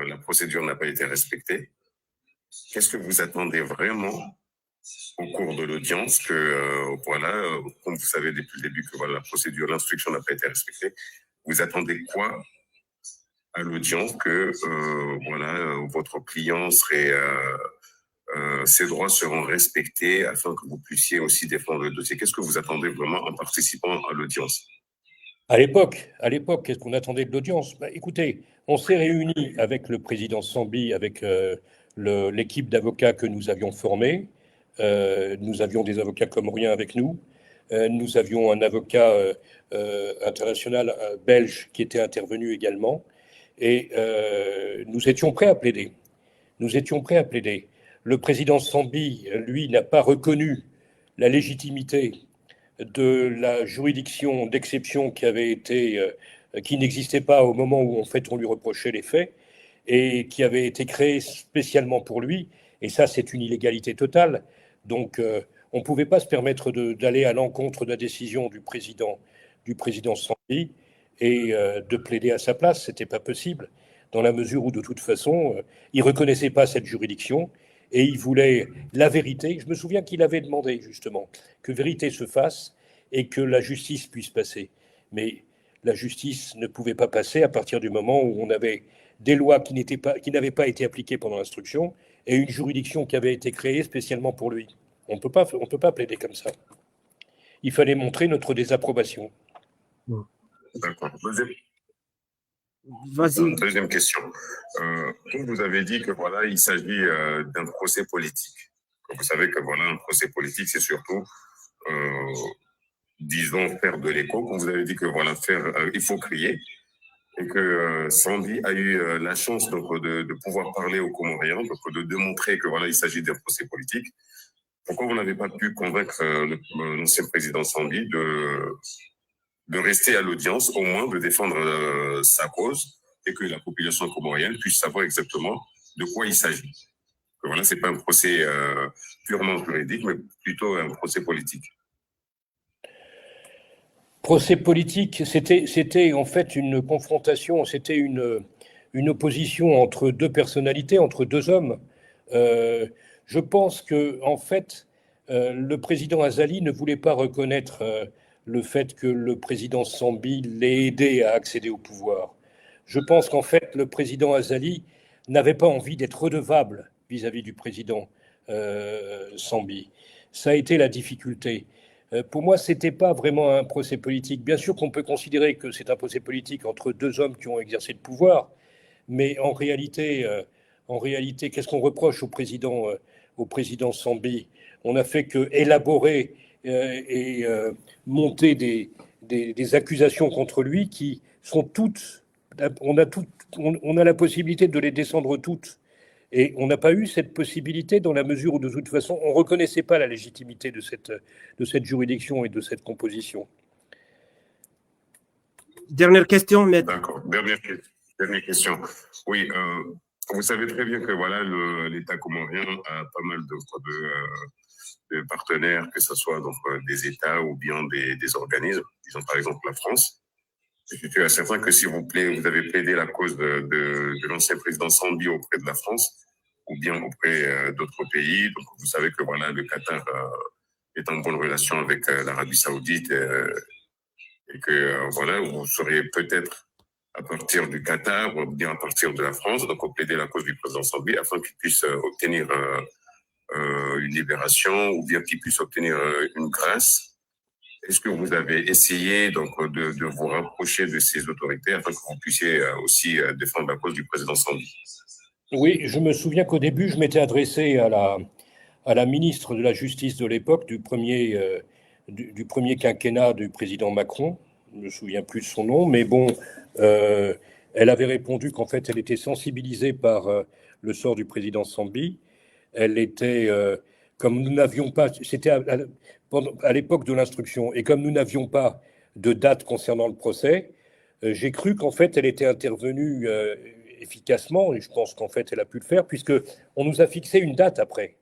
la procédure n'a pas été respectée. Qu'est-ce que vous attendez vraiment au cours de l'audience comme vous savez depuis le début que la procédure, l'instruction n'a pas été respectée. Vous attendez quoi à l'audience que votre client serait... ses droits seront respectés afin que vous puissiez aussi défendre le dossier. Qu'est-ce que vous attendez vraiment en participant à l'audience? À l'époque, qu'est-ce qu'on attendait de l'audience? Écoutez, on s'est réunis avec le président Sambi, avec l'équipe d'avocats que nous avions formée. Nous avions des avocats comoriens avec nous. Nous avions un avocat international belge qui était intervenu également. Et nous étions prêts à plaider. Le président Sambi, lui, n'a pas reconnu la légitimité de la juridiction d'exception qui n'existait pas au moment où en fait on lui reprochait les faits et qui avait été créée spécialement pour lui. Et ça, c'est une illégalité totale. Donc, on ne pouvait pas se permettre d'aller à l'encontre de la décision du président Sambi et de plaider à sa place. C'était pas possible, dans la mesure où, de toute façon, il reconnaissait pas cette juridiction. Et il voulait la vérité. Je me souviens qu'il avait demandé justement que vérité se fasse et que la justice puisse passer. Mais la justice ne pouvait pas passer à partir du moment où on avait des lois qui n'avaient pas été appliquées pendant l'instruction et une juridiction qui avait été créée spécialement pour lui. On ne peut pas plaider comme ça. Il fallait montrer notre désapprobation. D'accord. Vas-y. Deuxième question. Comme vous avez dit que il s'agit d'un procès politique. Vous savez que un procès politique, c'est surtout, disons, faire de l'écho. Comme vous avez dit que il faut crier. Et que Sambi a eu la chance de pouvoir parler aux Comoriens, donc de démontrer que il s'agit d'un procès politique. Pourquoi vous n'avez pas pu convaincre l'ancien président Sambi de rester à l'audience, au moins de défendre sa cause et que la population comorienne puisse savoir exactement de quoi il s'agit. Voilà, c'est pas un procès purement juridique, mais plutôt un procès politique. Procès politique, c'était en fait une confrontation, c'était une opposition entre deux personnalités, entre deux hommes. Je pense que en fait, le président Azali ne voulait pas reconnaître le fait que le président Sambi l'ait aidé à accéder au pouvoir. Je pense qu'en fait, le président Azali n'avait pas envie d'être redevable vis-à-vis du président Sambi. Ça a été la difficulté. Pour moi, ce n'était pas vraiment un procès politique. Bien sûr qu'on peut considérer que c'est un procès politique entre deux hommes qui ont exercé le pouvoir, mais en réalité, qu'est-ce qu'on reproche au président Sambi? On n'a fait que élaborer et monter des accusations contre lui qui sont toutes. On a la possibilité de les descendre toutes. Et on n'a pas eu cette possibilité dans la mesure où, de toute façon, on ne reconnaissait pas la légitimité de cette juridiction et de cette composition. Dernière question, maître. D'accord. Dernière question. Oui, vous savez très bien que voilà, l'État comorien a pas mal de partenaires, que ce soit donc, des États ou bien des organismes, disons par exemple la France. Je suis certain que si vous avez plaidé la cause de l'ancien président Sambi auprès de la France ou bien auprès d'autres pays, donc vous savez que voilà, le Qatar est en bonne relation avec l'Arabie Saoudite et que voilà, vous seriez peut-être à partir du Qatar ou bien à partir de la France, donc plaider la cause du président Sambi afin qu'il puisse obtenir une libération ou bien qu'il puisse obtenir une grâce. Est-ce que vous avez essayé donc de vous rapprocher de ces autorités afin que vous puissiez aussi défendre la cause du président Sambi? Oui, je me souviens qu'au début, je m'étais adressé à la ministre de la Justice de l'époque, du premier quinquennat du président Macron. Je ne me souviens plus de son nom, mais bon, elle avait répondu qu'en fait, elle était sensibilisée par le sort du président Sambi. Elle était, comme nous n'avions pas, c'était à l'époque de l'instruction, et comme nous n'avions pas de date concernant le procès, j'ai cru qu'en fait, elle était intervenue efficacement, et je pense qu'en fait, elle a pu le faire, puisqu'on nous a fixé une date après.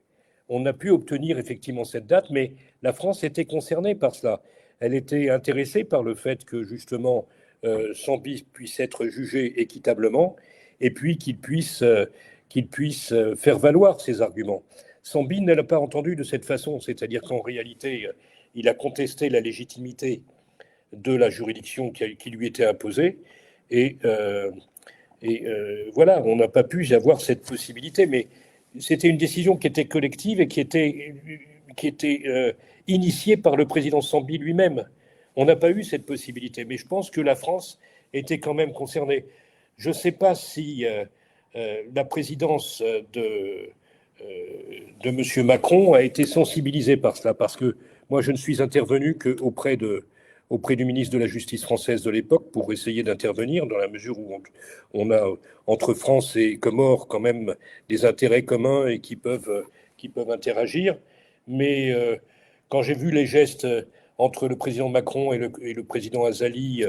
On a pu obtenir effectivement cette date, mais la France était concernée par cela. Elle était intéressée par le fait que justement Sambi puisse être jugé équitablement, et puis qu'il puisse faire valoir ses arguments. Sambi ne l'a pas entendu de cette façon, c'est-à-dire qu'en réalité, il a contesté la légitimité de la juridiction qui lui était imposée, et voilà, on n'a pas pu avoir cette possibilité, mais c'était une décision qui était collective et qui était initiée par le président Sambi lui-même. On n'a pas eu cette possibilité, mais je pense que la France était quand même concernée. Je ne sais pas si la présidence de M. Macron a été sensibilisée par cela, parce que moi, je ne suis intervenu qu'auprès du ministre de la Justice française de l'époque pour essayer d'intervenir dans la mesure où on a entre France et Comores quand même des intérêts communs et qui peuvent interagir. Mais quand j'ai vu les gestes entre le président Macron et le président Azali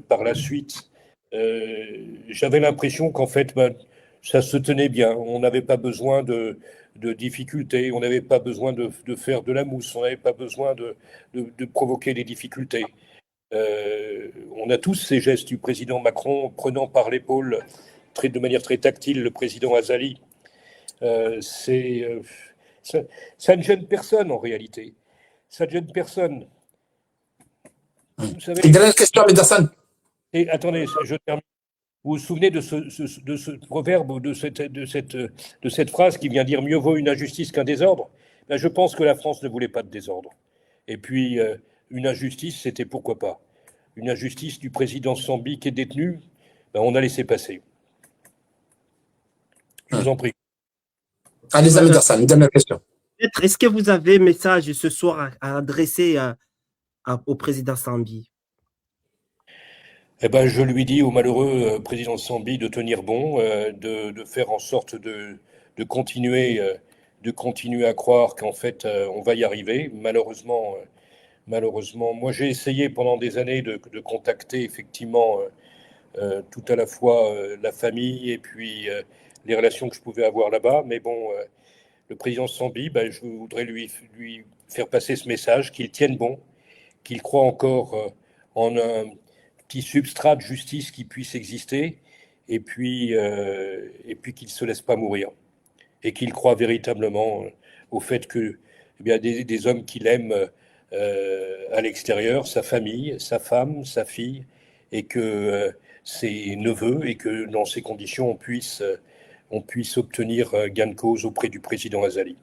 par la suite, j'avais l'impression qu'en fait, ça se tenait bien. On n'avait pas besoin de difficultés, on n'avait pas besoin de faire de la mousse, on n'avait pas besoin de provoquer des difficultés. On a tous ces gestes du président Macron prenant par l'épaule de manière très tactile le président Azali. Ça ne gêne personne en réalité. Ça ne gêne personne. Vous savez, Une dernière question, Ahmed Hassan. Et attendez, je termine. Vous vous souvenez de ce proverbe, de cette phrase qui vient dire « mieux vaut une injustice qu'un désordre ». Ben, je pense que la France ne voulait pas de désordre. Et puis, une injustice, c'était pourquoi pas. Une injustice du président Sambi qui est détenu, ben, on a laissé passer. Je vous en prie. Allez, Ahmed Hassan, une dernière question. Est-ce que vous avez un message ce soir à adresser au président Sambi? Eh ben, je lui dis au malheureux président Sambi de tenir bon, de faire en sorte de continuer à croire qu'en fait on va y arriver. Malheureusement, moi j'ai essayé pendant des années de contacter effectivement tout à la fois la famille et puis les relations que je pouvais avoir là-bas. Mais bon, le président Sambi, je voudrais lui faire passer ce message, qu'il tienne bon, qu'il croit encore en un petit substrat de justice qui puisse exister, et puis qu'il ne se laisse pas mourir, et qu'il croit véritablement au fait que des hommes qu'il aime à l'extérieur, sa famille, sa femme, sa fille, et que ses neveux, et que dans ces conditions, on puisse obtenir gain de cause auprès du président Azali.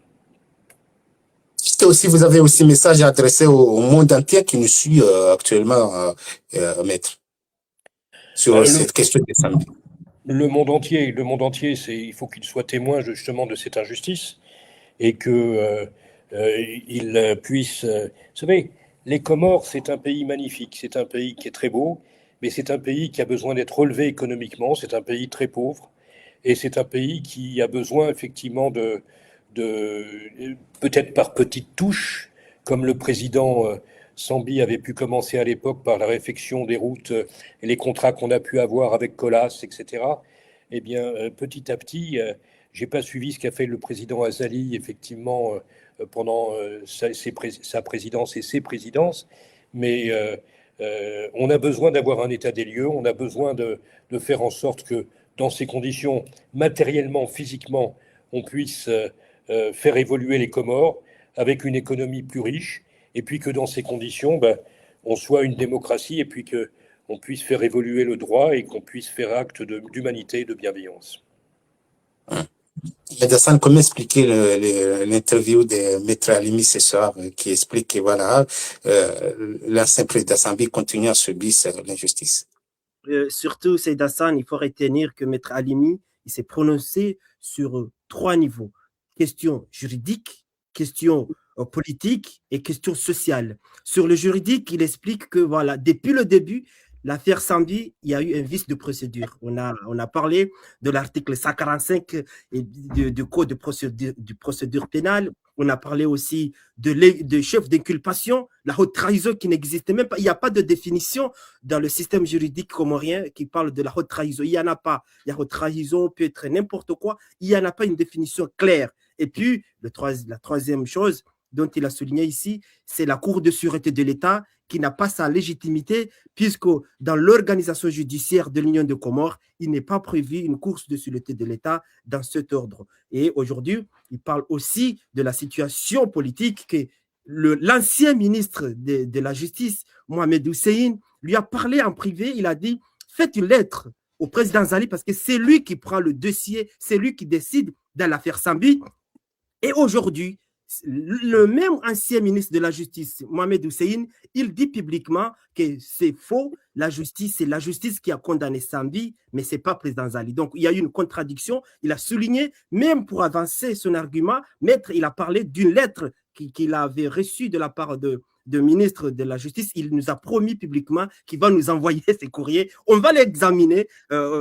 Aussi, vous avez aussi un message adressé au monde entier qui nous suit actuellement, maître, sur cette question des samedis. Le monde entier, il faut qu'il soit témoin justement de cette injustice et que il puisse. Vous savez, les Comores, c'est un pays magnifique, c'est un pays qui est très beau, mais c'est un pays qui a besoin d'être relevé économiquement, c'est un pays très pauvre, et c'est un pays qui a besoin effectivement de peut-être par petites touches, comme le président Sambi avait pu commencer à l'époque par la réfection des routes et les contrats qu'on a pu avoir avec Colas, etc. Eh bien, petit à petit, j'ai pas suivi ce qu'a fait le président Azali, effectivement, pendant sa présidence et ses présidences, mais on a besoin d'avoir un état des lieux, on a besoin de faire en sorte que, dans ces conditions, matériellement, physiquement, on puisse faire évoluer les Comores avec une économie plus riche, et puis que dans ces conditions, on soit une démocratie, et puis qu'on puisse faire évoluer le droit et qu'on puisse faire acte d'humanité et de bienveillance. Dassan, comment expliquer l'interview de Maître Alimi ce soir qui explique que voilà, l'ancien président Sambi continue à subir l'injustice? Surtout, c'est Dassan, il faut retenir que Maître Alimi, il s'est prononcé sur 3 niveaux. Question juridique, question politique et question sociale. Sur le juridique, il explique que voilà, depuis le début, l'affaire Sambi, il y a eu un vice de procédure. On a parlé de l'article 145 du Code de procédure pénale. On a parlé aussi de chef d'inculpation, la haute trahison qui n'existait même pas. Il n'y a pas de définition dans le système juridique comorien qui parle de la haute trahison. Il n'y en a pas. La haute trahison peut être n'importe quoi. Il n'y en a pas une définition claire. Et puis, la troisième chose dont il a souligné ici, c'est la Cour de sûreté de l'État qui n'a pas sa légitimité puisque dans l'organisation judiciaire de l'Union des Comores, il n'est pas prévu une Cour de sûreté de l'État dans cet ordre. Et aujourd'hui, il parle aussi de la situation politique que l'ancien ministre de la Justice, Mohamed Hussein, lui a parlé en privé. Il a dit, faites une lettre au président Zali parce que c'est lui qui prend le dossier, c'est lui qui décide dans l'affaire Sambi. Et aujourd'hui, le même ancien ministre de la Justice, Mohamed Hussein, il dit publiquement que c'est faux. La justice, c'est la justice qui a condamné Sambi, mais ce n'est pas le président Zali. Donc, il y a eu une contradiction. Il a souligné, même pour avancer son argument, Maître, il a parlé d'une lettre qu'il avait reçue de la part de ministre de la Justice. Il nous a promis publiquement qu'il va nous envoyer ces courriers. On va l'examiner,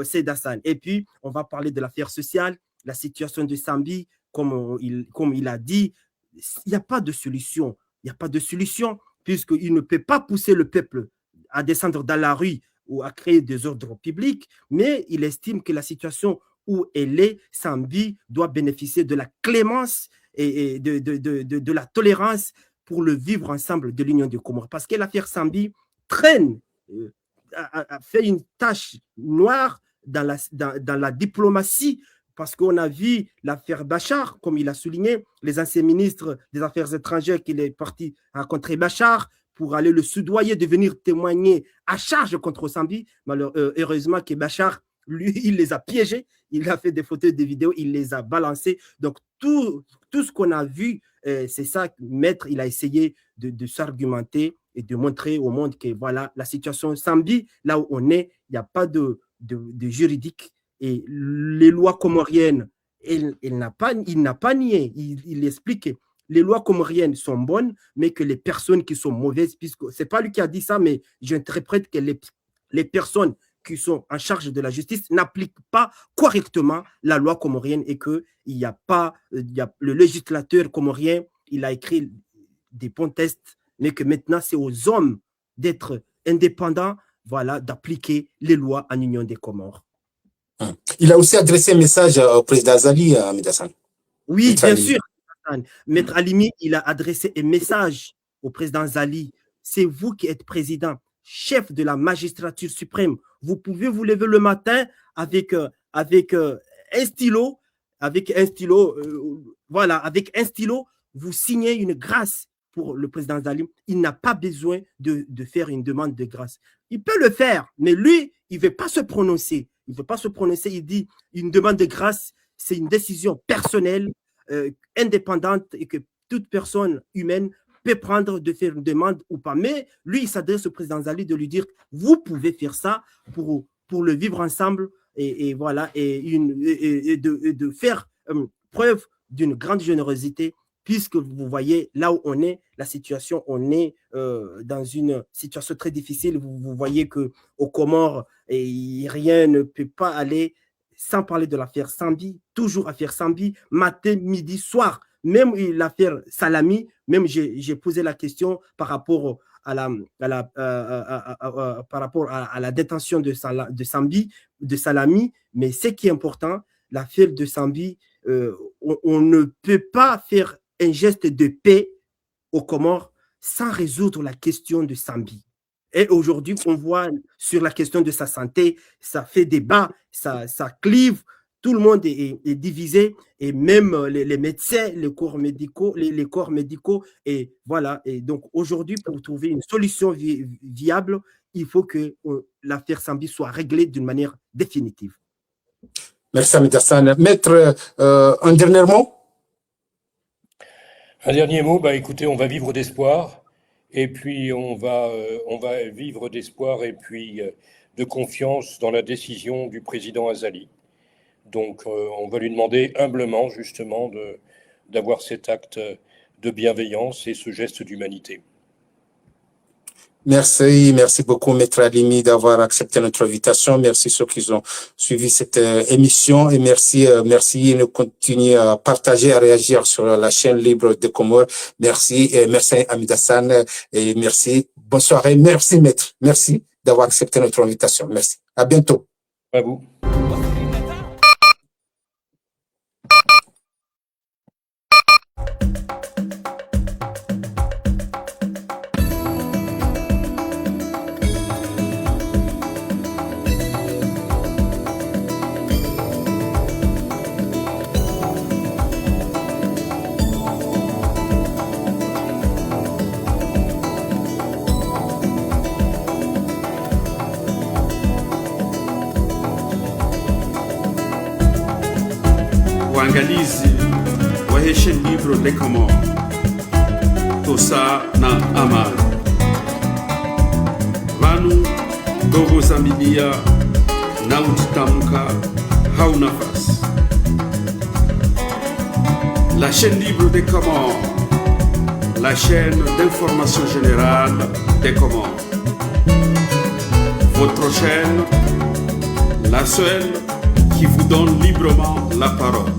c'est Dassan. Et puis, on va parler de l'affaire sociale, la situation de Sambi, comme il a dit. Il n'y a pas de solution. Il n'y a pas de solution puisqu'il ne peut pas pousser le peuple à descendre dans la rue ou à créer des ordres publics, mais il estime que la situation où elle est, Sambi doit bénéficier de la clémence et de la tolérance pour le vivre ensemble de l'Union des Comores. Parce que l'affaire Sambi traîne, a fait une tache noire dans la diplomatie. Parce qu'on a vu l'affaire Bachar, comme il a souligné, les anciens ministres des Affaires étrangères qu'il est parti rencontrer Bachar pour aller le soudoyer de venir témoigner à charge contre Sambi. Heureusement que Bachar, lui, il les a piégés, il a fait des photos, des vidéos, il les a balancés. Donc, tout ce qu'on a vu, c'est ça, Maître, il a essayé de s'argumenter et de montrer au monde que voilà, la situation Sambi, là où on est, il n'y a pas de juridique. Et les lois comoriennes, il n'a pas nié, il explique que les lois comoriennes sont bonnes, mais que les personnes qui sont mauvaises, puisque ce n'est pas lui qui a dit ça, mais j'interprète que les personnes qui sont en charge de la justice n'appliquent pas correctement la loi comorienne et qu'il n'y a pas, le législateur comorien, il a écrit des bons tests, mais que maintenant c'est aux hommes d'être indépendants, voilà, d'appliquer les lois en Union des Comores. Il a aussi adressé un message au président Azali, Ahmed Hassan. Oui, bien sûr. Maître Alimi, il a adressé un message au président Zali. C'est vous qui êtes président, chef de la magistrature suprême. Vous pouvez vous lever le matin avec un stylo, vous signez une grâce pour le président Zali. Il n'a pas besoin de faire une demande de grâce. Il peut le faire, mais lui, il ne veut pas se prononcer. Il ne veut pas se prononcer. Il dit une demande de grâce, c'est une décision personnelle, indépendante, et que toute personne humaine peut prendre de faire une demande ou pas. Mais lui, il s'adresse au président Zali de lui dire, vous pouvez faire ça pour le vivre ensemble et voilà, et de faire preuve d'une grande générosité, puisque vous voyez là où on est, la situation, on est dans une situation très difficile. Vous voyez qu'aux Comores, rien ne peut pas aller, sans parler de l'affaire Sambi, toujours affaire Sambi, matin, midi, soir. Même l'affaire Salami, même j'ai posé la question par rapport à la détention de Salami, mais ce qui est important, l'affaire de Sambi, on ne peut pas faire un geste de paix aux Comores sans résoudre la question de Sambi. Et aujourd'hui, on voit sur la question de sa santé, ça fait débat, ça clive, tout le monde est divisé, et même les médecins, les corps médicaux, et voilà. Et donc aujourd'hui, pour trouver une solution viable, il faut que l'affaire Sambi soit réglée d'une manière définitive. Merci Ahmed Hassan. Maître, un dernier mot? Un dernier mot, écoutez, on va vivre d'espoir. Et puis, on va vivre d'espoir et puis de confiance dans la décision du président Azali. Donc, on va lui demander humblement, justement, d'avoir cet acte de bienveillance et ce geste d'humanité. Merci beaucoup, Maître Alimi, d'avoir accepté notre invitation. Merci ceux qui ont suivi cette émission et merci de continuer à partager, à réagir sur la chaîne libre des Comores. Merci Ahmed Hassan et merci. Bonne soirée. Merci, Maître. Merci d'avoir accepté notre invitation. Merci. À bientôt. À vous. Waangalizi wa chaîne libre des Comores, Tosa na amani vanu govozamilia na utitamka hau nafasi. La chaîne libre des Comores, la chaîne d'information générale des Comores. Votre chaîne, la seule qui vous donne librement la parole.